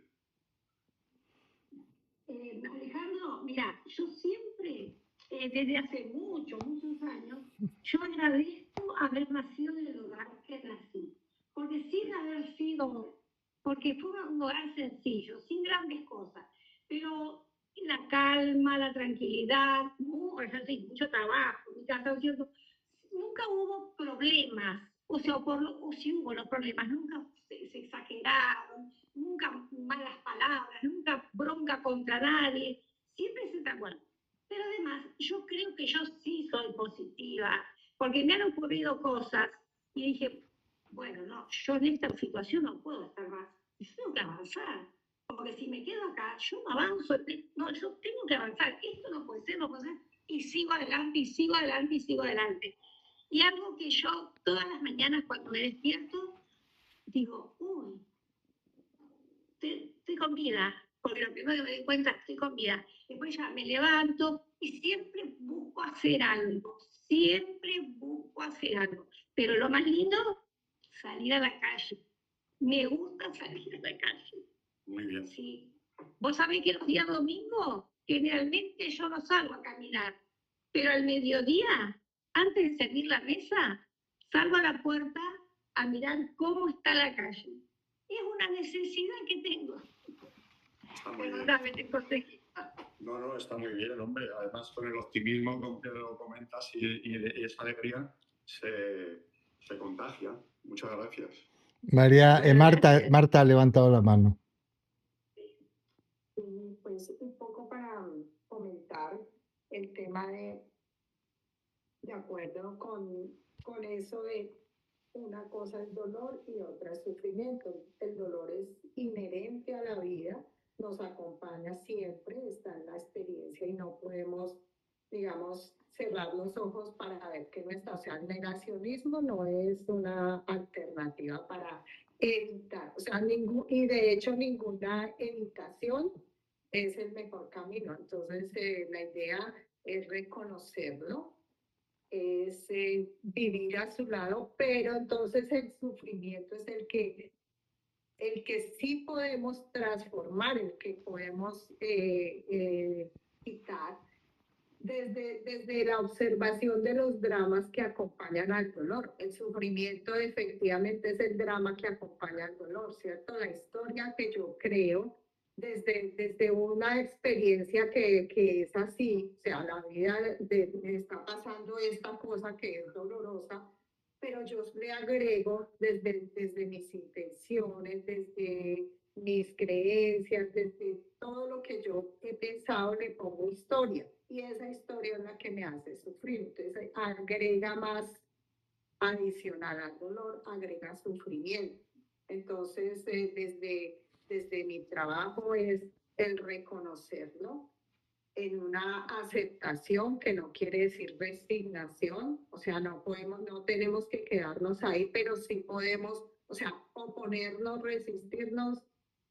Alejandro, mira, yo siempre, desde hace muchos años, yo agradezco haber nacido en el hogar que nací, porque sin haber sido, porque fue un hogar sencillo, sin grandes cosas, pero la calma, la tranquilidad, mucho trabajo, mi casa, ¿cierto? Nunca hubo problemas, o sea, o si hubo los problemas, nunca se exageraron, nunca malas palabras, nunca bronca contra nadie, siempre se está bueno. Pero además, yo creo que yo sí soy positiva, porque me han ocurrido cosas y dije, bueno, no, yo en esta situación no puedo estar más, yo tengo que avanzar, porque si me quedo acá, yo no avanzo, no, yo tengo que avanzar, esto no puede ser, y sigo adelante, y sigo adelante, y sigo adelante. Y algo que yo todas las mañanas cuando me despierto, digo, uy, estoy con vida, porque lo primero que me doy cuenta, estoy con vida. Después ya me levanto y siempre busco hacer algo, Pero lo más lindo, salir a la calle. Me gusta salir a la calle. Muy bien. Sí. Vos sabés que los días domingos, generalmente yo no salgo a caminar, pero al mediodía, antes de servir la mesa, salgo a la puerta a mirar cómo está la calle. Es una necesidad que tengo. Está muy bien. No, está muy bien, hombre. Además, con el optimismo con que lo comentas y esa alegría se contagia. Muchas gracias. María, Marta ha levantado la mano. Pues un poco para comentar el tema de acuerdo con eso de una cosa es dolor y otra es sufrimiento. El dolor es inherente a la vida, nos acompaña siempre, está en la experiencia y no podemos, digamos, cerrar los ojos para ver que nuestra, o sea, el negacionismo no es una alternativa para evitar, o sea, y de hecho ninguna evitación es el mejor camino. Entonces, la idea es reconocerlo, es vivir a su lado, pero entonces el sufrimiento es el que sí podemos transformar, el que podemos quitar desde la observación de los dramas que acompañan al dolor. El sufrimiento efectivamente es el drama que acompaña al dolor, ¿cierto? La historia que yo creo desde una experiencia que es así, o sea, la vida está pasando esta cosa que es dolorosa, pero yo le agrego desde mis intenciones, desde mis creencias, desde todo lo que yo he pensado, le pongo historia. Y esa historia es la que me hace sufrir. Entonces agrega más adicional al dolor, agrega sufrimiento. Entonces, desde mi trabajo es el reconocerlo en una aceptación que no quiere decir resignación, o sea, no tenemos que quedarnos ahí, pero sí podemos, o sea, oponernos, resistirnos,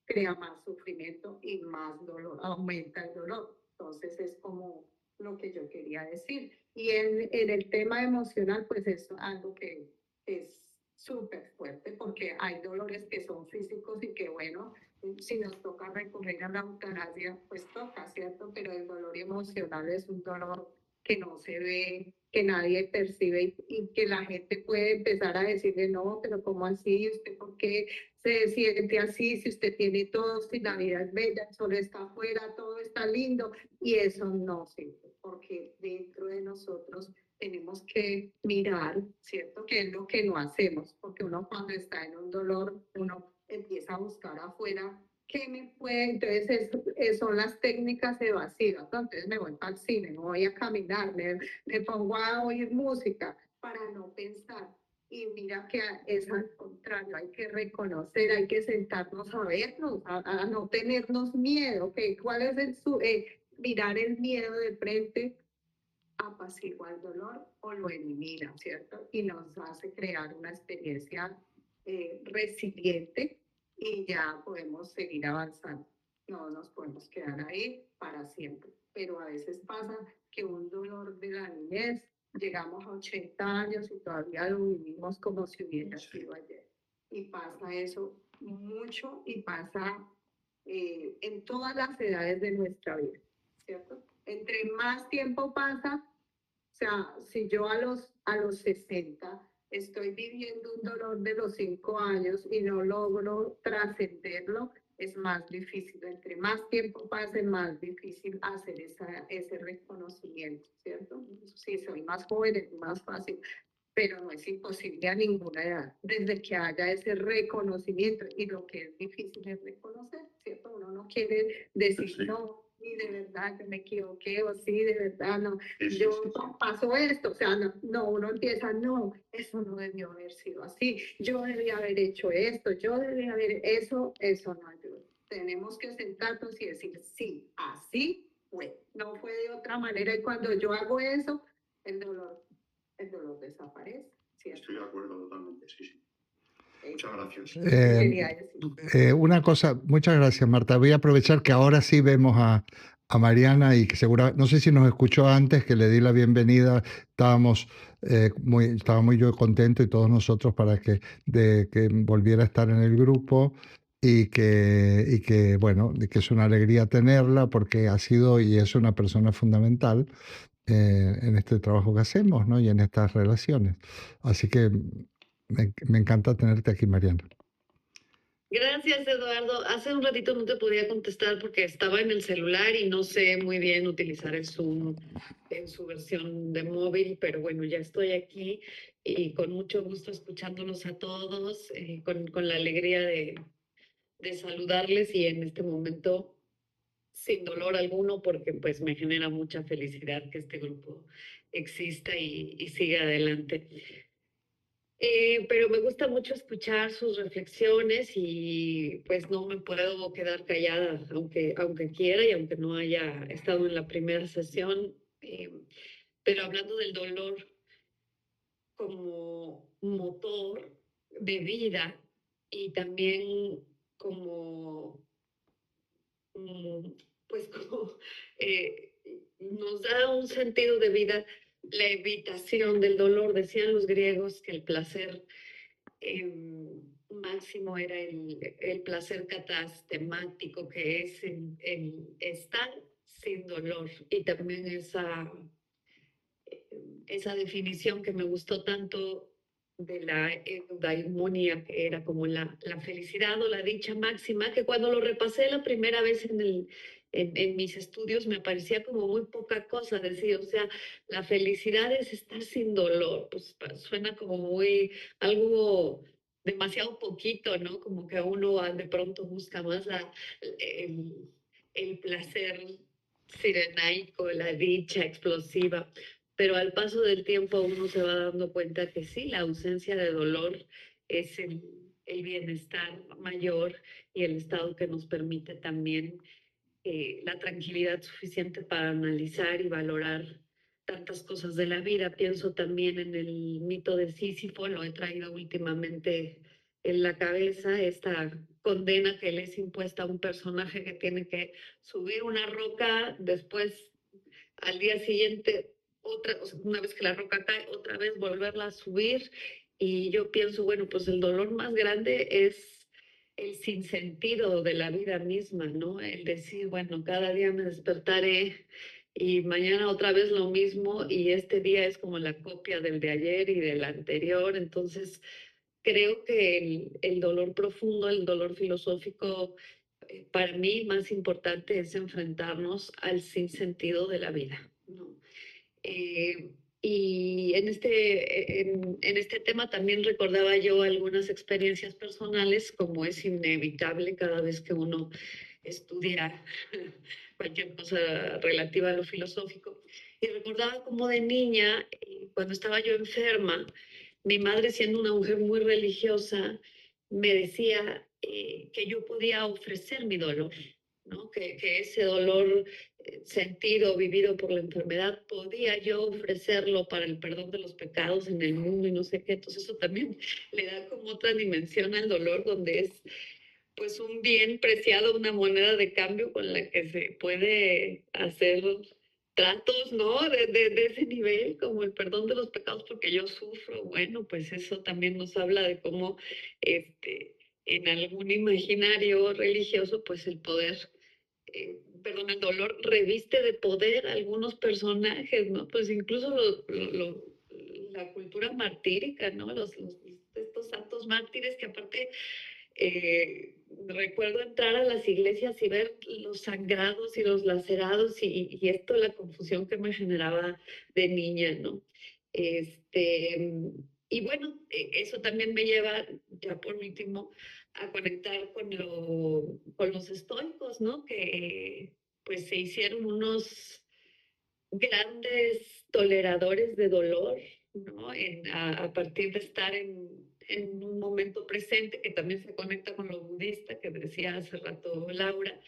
crea más sufrimiento y más dolor, aumenta el dolor. Entonces es como lo que yo quería decir. Y en el tema emocional, pues es algo que es súper fuerte porque hay dolores que son físicos y que bueno, si nos toca recurrir a la eutanasia, pues toca, ¿cierto? Pero el dolor emocional es un dolor que no se ve, que nadie percibe y que la gente puede empezar a decirle, no, pero ¿cómo así? ¿Usted por qué se siente así? Si usted tiene todo, si la vida es bella, el sol está afuera, todo está lindo. Y eso no sirve, porque dentro de nosotros tenemos que mirar, ¿cierto? ¿Qué es lo que no hacemos? Porque uno cuando está en un dolor, uno empieza a buscar afuera qué me puede, entonces son las técnicas evasivas, ¿no? Entonces me voy al cine, me voy a caminar, me pongo a oír música para no pensar. Y mira que es al contrario, hay que reconocer, hay que sentarnos a vernos, a no tenernos miedo, ¿okay? ¿Cuál es mirar el miedo de frente? Apacigua el dolor o lo elimina, ¿cierto? Y nos hace crear una experiencia resiliente y ya podemos seguir avanzando. No nos podemos quedar ahí para siempre. Pero a veces pasa que un dolor de la niñez, llegamos a 80 años y todavía lo vivimos como si hubiera sido ayer. Y pasa eso mucho y pasa en todas las edades de nuestra vida, ¿cierto? Entre más tiempo pasa, o sea, si yo a los 60 estoy viviendo un dolor de los 5 años y no logro trascenderlo, es más difícil. Entre más tiempo pase, más difícil hacer ese reconocimiento, ¿cierto? Si soy más joven es más fácil, pero no es imposible a ninguna edad, desde que haya ese reconocimiento. Y lo que es difícil es reconocer, ¿cierto? Uno no quiere decir, Sí. no, y de verdad que me equivoqué, o sí, de verdad, no, Sí, yo sí. pasó esto, o sea, no, uno empieza, no, eso no debió haber sido así, yo debía haber hecho esto, yo debía haber, eso no ayuda. Tenemos que sentarnos y decir, sí, así fue, no fue de otra manera, y cuando yo hago eso, el dolor desaparece, ¿cierto? Estoy de acuerdo totalmente, sí, sí. Muchas gracias. Quería decir. Una cosa, muchas gracias, Marta. Voy a aprovechar que ahora sí vemos a Mariana y que segura, no sé si nos escuchó antes, que le di la bienvenida. Estaba muy yo contento y todos nosotros de que volviera a estar en el grupo bueno, que es una alegría tenerla porque ha sido y es una persona fundamental en este trabajo que hacemos, ¿no? Y en estas relaciones. Así que me encanta tenerte aquí, Mariana. Gracias, Eduardo. Hace un ratito no te podía contestar porque estaba en el celular y no sé muy bien utilizar el Zoom en su versión de móvil, pero bueno, ya estoy aquí y con mucho gusto escuchándolos a todos, con la alegría de saludarles y en este momento sin dolor alguno porque pues me genera mucha felicidad que este grupo exista y siga adelante. Pero me gusta mucho escuchar sus reflexiones y pues no me puedo quedar callada, aunque quiera y aunque no haya estado en la primera sesión. Pero hablando del dolor como motor de vida y también como, pues como nos da un sentido de vida, la evitación del dolor. Decían los griegos que el placer máximo era el placer catastemático, que es el estar sin dolor. Y también esa definición que me gustó tanto de la eudaimonia, que era como la felicidad o la dicha máxima, que cuando lo repasé la primera vez en mis estudios me parecía como muy poca cosa decir, o sea, la felicidad es estar sin dolor, pues suena como muy, algo demasiado poquito, ¿no? Como que uno de pronto busca más el, el placer sirenaico, la dicha explosiva, pero al paso del tiempo uno se va dando cuenta que sí, la ausencia de dolor es el bienestar mayor y el estado que nos permite también la tranquilidad suficiente para analizar y valorar tantas cosas de la vida. Pienso también en el mito de Sísifo, lo he traído últimamente en la cabeza, esta condena que le es impuesta a un personaje que tiene que subir una roca, después al día siguiente, otra, o sea, una vez que la roca cae, otra vez volverla a subir. Y yo pienso, bueno, pues el dolor más grande es el sinsentido de la vida misma, ¿no? El decir, bueno, cada día me despertaré y mañana otra vez lo mismo y este día es como la copia del de ayer y del anterior. Entonces, creo que el dolor profundo, el dolor filosófico, para mí más importante es enfrentarnos al sinsentido de la vida, ¿no? Eh, y en este tema también recordaba yo algunas experiencias personales, como es inevitable cada vez que uno estudia cualquier cosa relativa a lo filosófico. Y recordaba como de niña, cuando estaba yo enferma, mi madre, siendo una mujer muy religiosa, me decía que yo podía ofrecer mi dolor, ¿no? Que ese dolor sentido, vivido por la enfermedad, podía yo ofrecerlo para el perdón de los pecados en el mundo y no sé qué. Entonces eso también le da como otra dimensión al dolor, donde es pues un bien preciado, una moneda de cambio con la que se puede hacer tratos, ¿no? De ese nivel, como el perdón de los pecados porque yo sufro. Bueno, pues eso también nos habla de cómo en algún imaginario religioso, pues el poder, el dolor reviste de poder a algunos personajes, ¿no? Pues incluso la cultura martírica, ¿no? Estos santos mártires que aparte recuerdo entrar a las iglesias y ver los sangrados y los lacerados y esto, la confusión que me generaba de niña, ¿no? Este, y bueno, eso también me lleva, ya por último, a conectar con los estoicos, ¿no? Que pues se hicieron unos grandes toleradores de dolor, ¿no? A partir de estar en un momento presente, que también se conecta con lo budista, que decía hace rato Laura,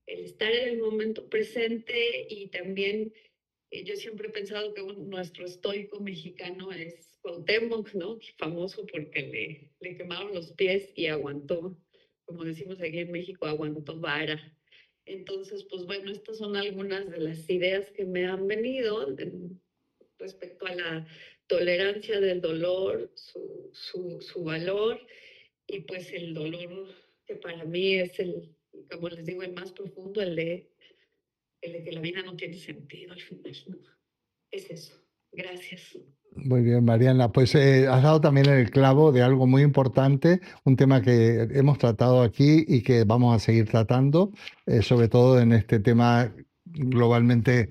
el estar en el momento presente y también yo siempre he pensado que nuestro estoico mexicano es Cuauhtémoc, ¿no? Famoso porque le quemaron los pies y aguantó, como decimos aquí en México, aguantó vara. Entonces, pues bueno, estas son algunas de las ideas que me han venido respecto a la tolerancia del dolor, su valor y pues el dolor que para mí es como les digo, el más profundo, el de que la vida no tiene sentido al final, ¿no? Es eso. Gracias. Muy bien, Mariana. Pues has dado también el clavo de algo muy importante, un tema que hemos tratado aquí y que vamos a seguir tratando, sobre todo en este tema globalmente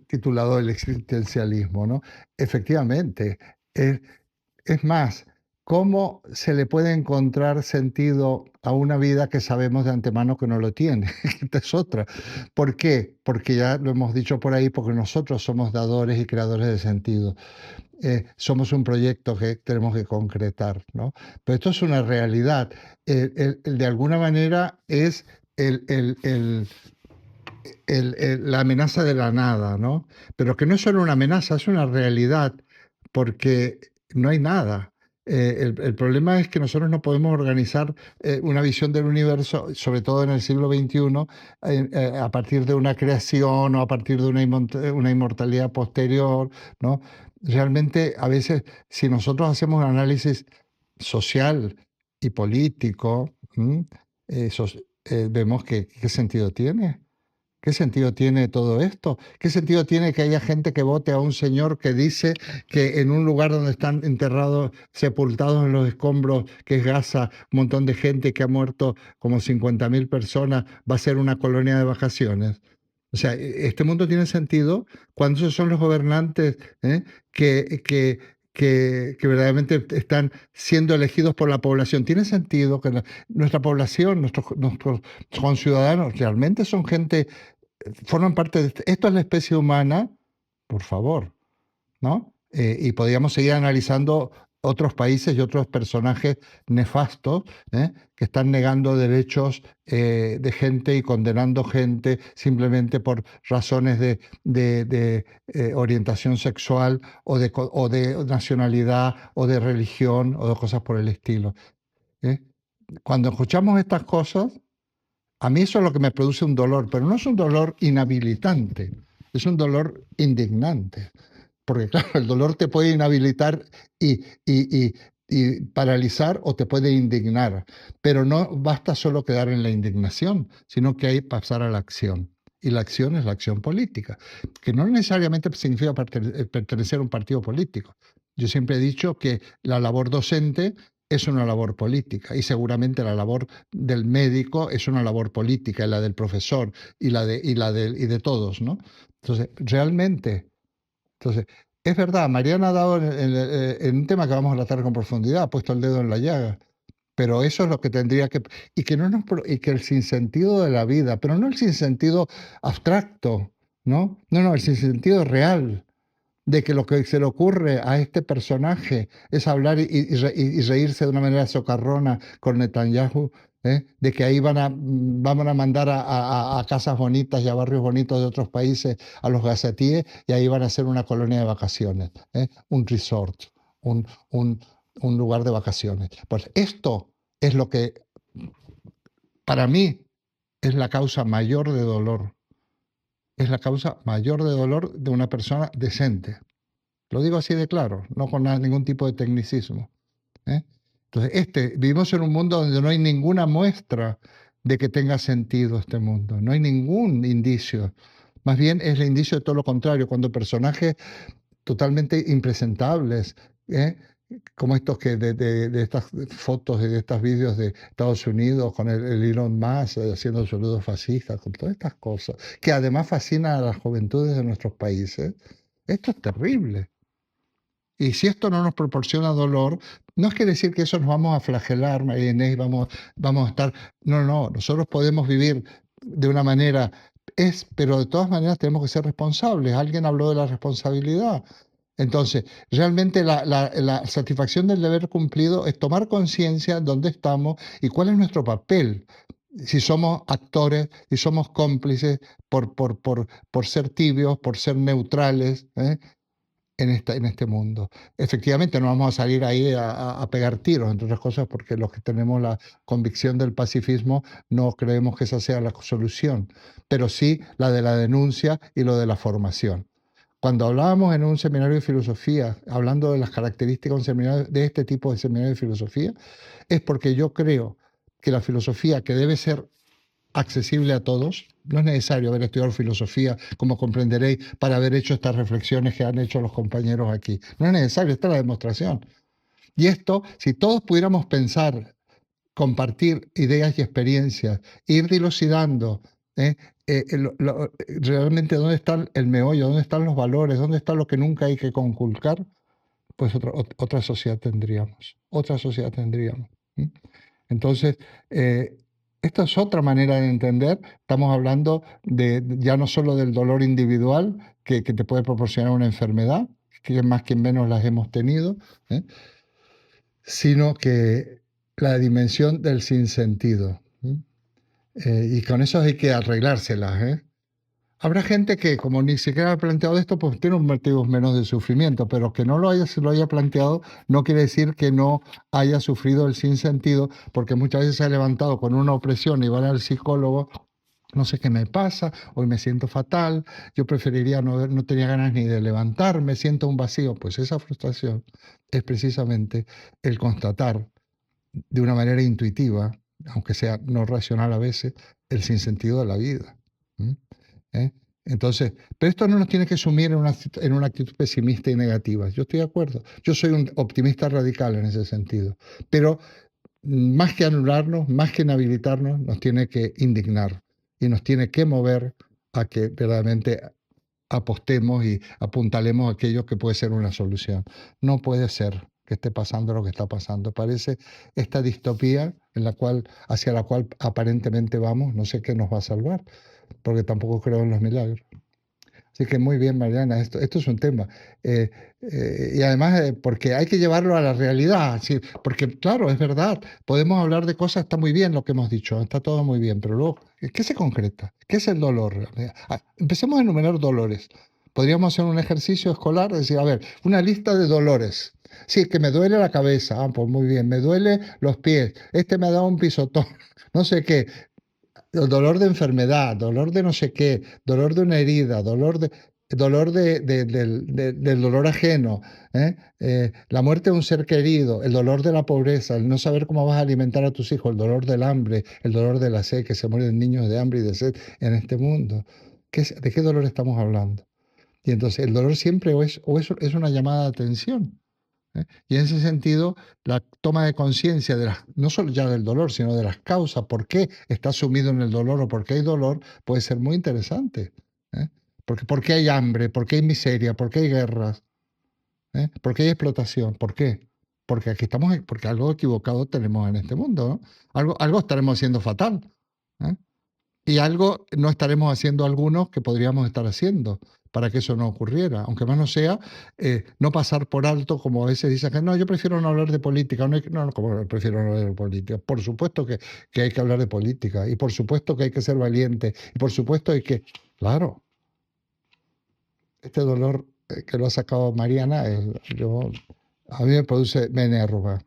titulado el existencialismo, ¿no? Efectivamente, es más, ¿cómo se le puede encontrar sentido a una vida que sabemos de antemano que no lo tiene? Esta es otra. ¿Por qué? Porque ya lo hemos dicho por ahí, porque nosotros somos dadores y creadores de sentido. Somos un proyecto que tenemos que concretar, ¿no? Pero esto es una realidad. De alguna manera es la amenaza de la nada, ¿no? Pero que no es solo una amenaza, es una realidad, porque no hay nada. El problema es que nosotros no podemos organizar una visión del universo, sobre todo en el siglo XXI, a partir de una creación o a partir de una inmortalidad posterior, ¿no? Realmente, a veces, si nosotros hacemos un análisis social y político, vemos que qué sentido tiene. ¿Qué sentido tiene todo esto? ¿Qué sentido tiene que haya gente que vote a un señor que dice que en un lugar donde están enterrados, sepultados en los escombros, que es Gaza, un montón de gente que ha muerto, como 50.000 personas, va a ser una colonia de vacaciones? O sea, este mundo tiene sentido cuando esos son los gobernantes, ¿eh? que verdaderamente están siendo elegidos por la población. Tiene sentido que nuestra población, nuestros conciudadanos, realmente son gente, forman parte de esto es la especie humana, por favor, ¿no? Y podríamos seguir analizando otros países y otros personajes nefastos, que están negando derechos de gente y condenando gente simplemente por razones de orientación sexual o de nacionalidad o de religión o de cosas por el estilo. ¿Eh? Cuando escuchamos estas cosas, a mí eso es lo que me produce un dolor, pero no es un dolor inhabilitante, es un dolor indignante. Porque claro, el dolor te puede inhabilitar y paralizar o te puede indignar, pero no basta solo quedar en la indignación, sino que hay que pasar a la acción. Y la acción es la acción política, que no necesariamente significa pertenecer a un partido político. Yo siempre he dicho que la labor docente es una labor política y seguramente la labor del médico es una labor política, y la del profesor y de todos, ¿no? Entonces, realmente, es verdad, Mariana ha dado en un tema que vamos a tratar con profundidad, ha puesto el dedo en la llaga, pero eso es lo que tendría que, y que el sinsentido de la vida, pero no el sinsentido abstracto, ¿no? No, el sinsentido real, de que lo que se le ocurre a este personaje es hablar y reírse de una manera socarrona con Netanyahu, de que ahí van a mandar a casas bonitas y a barrios bonitos de otros países a los gazatíes y ahí van a hacer una colonia de vacaciones, un resort, un, un, un lugar de vacaciones. Pues esto es lo que para mí es la causa mayor de dolor, es la causa mayor de dolor de una persona decente. Lo digo así de claro, no con ningún tipo de tecnicismo. ¿Eh? Entonces, vivimos en un mundo donde no hay ninguna muestra de que tenga sentido este mundo, no hay ningún indicio. Más bien es el indicio de todo lo contrario, cuando personajes totalmente impresentables, como estos de estas fotos y de estos vídeos de Estados Unidos con el Elon Musk haciendo saludos fascistas, con todas estas cosas, que además fascinan a las juventudes de nuestros países. Esto es terrible. Y si esto no nos proporciona dolor, no es que decir que eso nos vamos a flagelar, María Inés, vamos a estar... No, nosotros podemos vivir de una manera, pero de todas maneras tenemos que ser responsables. Alguien habló de la responsabilidad. Entonces, realmente la satisfacción del deber cumplido es tomar conciencia de dónde estamos y cuál es nuestro papel. Si somos actores, si somos cómplices por ser tibios, por ser neutrales, en este mundo. Efectivamente, no vamos a salir ahí a pegar tiros, entre otras cosas, porque los que tenemos la convicción del pacifismo no creemos que esa sea la solución, pero sí la de la denuncia y lo de la formación. Cuando hablábamos en un seminario de filosofía, hablando de las características de este tipo de seminario de filosofía, es porque yo creo que la filosofía, que debe ser accesible a todos, no es necesario haber estudiado filosofía, como comprenderéis, para haber hecho estas reflexiones que han hecho los compañeros aquí. No es necesario, esta es la demostración. Y esto, si todos pudiéramos pensar, compartir ideas y experiencias, ir dilucidando realmente dónde está el meollo, dónde están los valores, dónde está lo que nunca hay que conculcar, pues otra sociedad tendríamos, otra sociedad tendríamos. Entonces, esta es otra manera de entender. Estamos hablando ya no solo del dolor individual que te puede proporcionar una enfermedad, que más que menos las hemos tenido, sino que la dimensión del sinsentido. Y con eso hay que arreglárselas. Habrá gente que, como ni siquiera ha planteado esto, pues tiene un motivo menos de sufrimiento, pero que no se lo haya planteado no quiere decir que no haya sufrido el sinsentido, porque muchas veces se ha levantado con una opresión y van al psicólogo, no sé qué me pasa, hoy me siento fatal, yo preferiría no tenía ganas ni de levantarme, siento un vacío. Pues esa frustración es precisamente el constatar de una manera intuitiva, aunque sea no racional a veces, el sinsentido de la vida. ¿eh? Entonces, pero esto no nos tiene que sumir en una actitud pesimista y negativa. Yo estoy de acuerdo. Yo soy un optimista radical en ese sentido. Pero más que anularnos, más que inhabilitarnos, nos tiene que indignar y nos tiene que mover a que verdaderamente apostemos y apuntalemos aquello que puede ser una solución. No puede ser que esté pasando lo que está pasando. Parece esta distopía hacia la cual aparentemente vamos, no sé qué nos va a salvar, porque tampoco creo en los milagros. Así que muy bien, Mariana, esto es un tema. Eh, y además, porque hay que llevarlo a la realidad. ¿Sí? Porque, claro, es verdad, podemos hablar de cosas, está muy bien lo que hemos dicho, está todo muy bien, pero luego, ¿qué se concreta? ¿Qué es el dolor? Empecemos a enumerar dolores. Podríamos hacer un ejercicio escolar, decir, a ver, una lista de dolores. Sí, que me duele la cabeza, pues muy bien, me duele los pies, este me ha dado un pisotón, no sé qué, dolor de enfermedad, dolor de no sé qué, dolor de una herida, dolor del dolor ajeno, ¿eh? La muerte de un ser querido, el dolor de la pobreza, el no saber cómo vas a alimentar a tus hijos, el dolor del hambre, el dolor de la sed, que se mueren niños de hambre y de sed en este mundo. ¿De qué dolor estamos hablando? Y entonces el dolor siempre es una llamada de atención. ¿Eh? Y en ese sentido, la toma de conciencia no solo ya del dolor, sino de las causas, por qué está sumido en el dolor o por qué hay dolor, puede ser muy interesante. ¿Eh? ¿Por qué hay hambre? ¿Por qué hay miseria? ¿Por qué hay guerras? ¿Eh? ¿Por qué hay explotación? ¿Por qué? Porque algo equivocado tenemos en este mundo, ¿no? Algo estaremos haciendo fatal. ¿Eh? Y algo no estaremos haciendo algunos que podríamos estar haciendo para que eso no ocurriera. Aunque más no sea, no pasar por alto, como a veces dicen que no, yo prefiero no hablar de política. No, como prefiero no hablar de política. Por supuesto que hay que hablar de política. Y por supuesto que hay que ser valiente. Y por supuesto hay que... Claro, este dolor que lo ha sacado Mariana, a mí me enerva.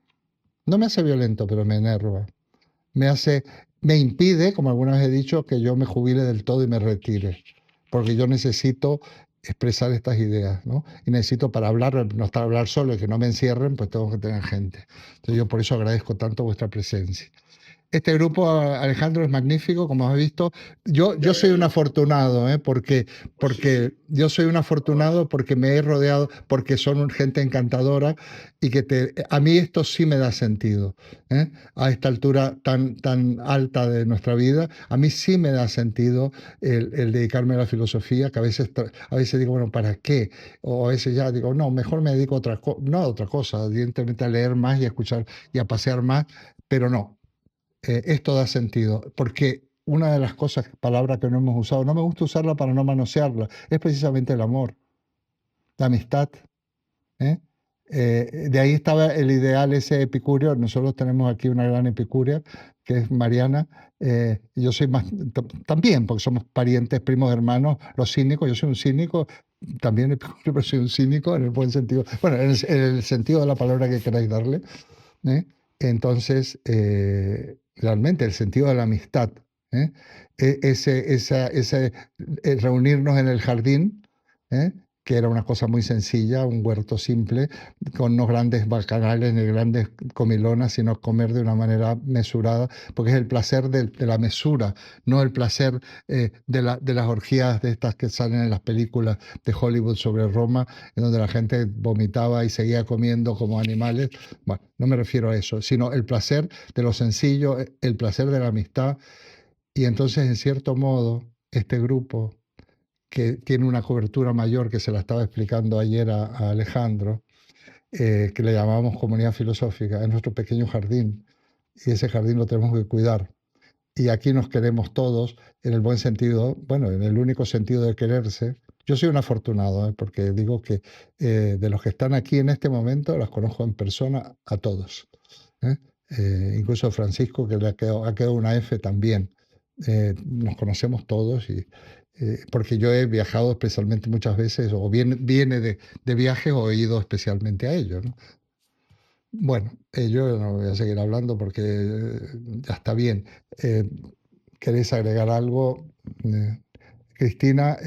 No me hace violento, pero me enerva. Me impide, como alguna vez he dicho, que yo me jubile del todo y me retire, porque yo necesito expresar estas ideas, ¿no? Y necesito para hablar, no estar hablar solo y que no me encierren, pues tengo que tener gente. Entonces yo por eso agradezco tanto vuestra presencia. Este grupo, Alejandro, es magnífico, como has visto. Yo soy un afortunado, porque yo soy un afortunado porque me he rodeado, porque son gente encantadora y a mí esto sí me da sentido. ¿Eh? A esta altura tan alta de nuestra vida, a mí sí me da sentido el dedicarme a la filosofía, que a veces digo, bueno, ¿para qué? O a veces ya digo, no, mejor me dedico a otra cosa, evidentemente a leer más y a escuchar y a pasear más, pero no. Esto da sentido, porque una de las palabras que no hemos usado, no me gusta usarla para no manosearla, es precisamente el amor, la amistad. ¿Eh? De ahí estaba el ideal ese epicúreo. Nosotros tenemos aquí una gran epicúrea, que es Mariana. Yo soy más, también, porque somos parientes, primos, hermanos, los cínicos. Yo soy un cínico, también epicúreo, pero soy un cínico en el buen sentido, bueno, en el sentido de la palabra que queráis darle. ¿Eh? Entonces, realmente el sentido de la amistad, ¿eh? Ese reunirnos en el jardín, ¿eh? Que era una cosa muy sencilla, un huerto simple, con unos grandes bacanales ni grandes comilonas, sino comer de una manera mesurada, porque es el placer de la mesura, no el placer de las orgías de estas que salen en las películas de Hollywood sobre Roma, en donde la gente vomitaba y seguía comiendo como animales. Bueno, no me refiero a eso, sino el placer de lo sencillo, el placer de la amistad. Y entonces, en cierto modo, este grupo que tiene una cobertura mayor, que se la estaba explicando ayer a Alejandro, que le llamamos comunidad filosófica, es nuestro pequeño jardín, y ese jardín lo tenemos que cuidar. Y aquí nos queremos todos, en el buen sentido, bueno, en el único sentido de quererse. Yo soy un afortunado, porque digo que de los que están aquí en este momento, los conozco en persona a todos. ¿Eh? Incluso Francisco, que ha quedado una F también. Nos conocemos todos porque yo he viajado especialmente muchas veces, o viene de viajes o he ido especialmente a ellos, ¿no? Bueno, yo no voy a seguir hablando porque ya está bien. ¿Queréis agregar algo? Cristina,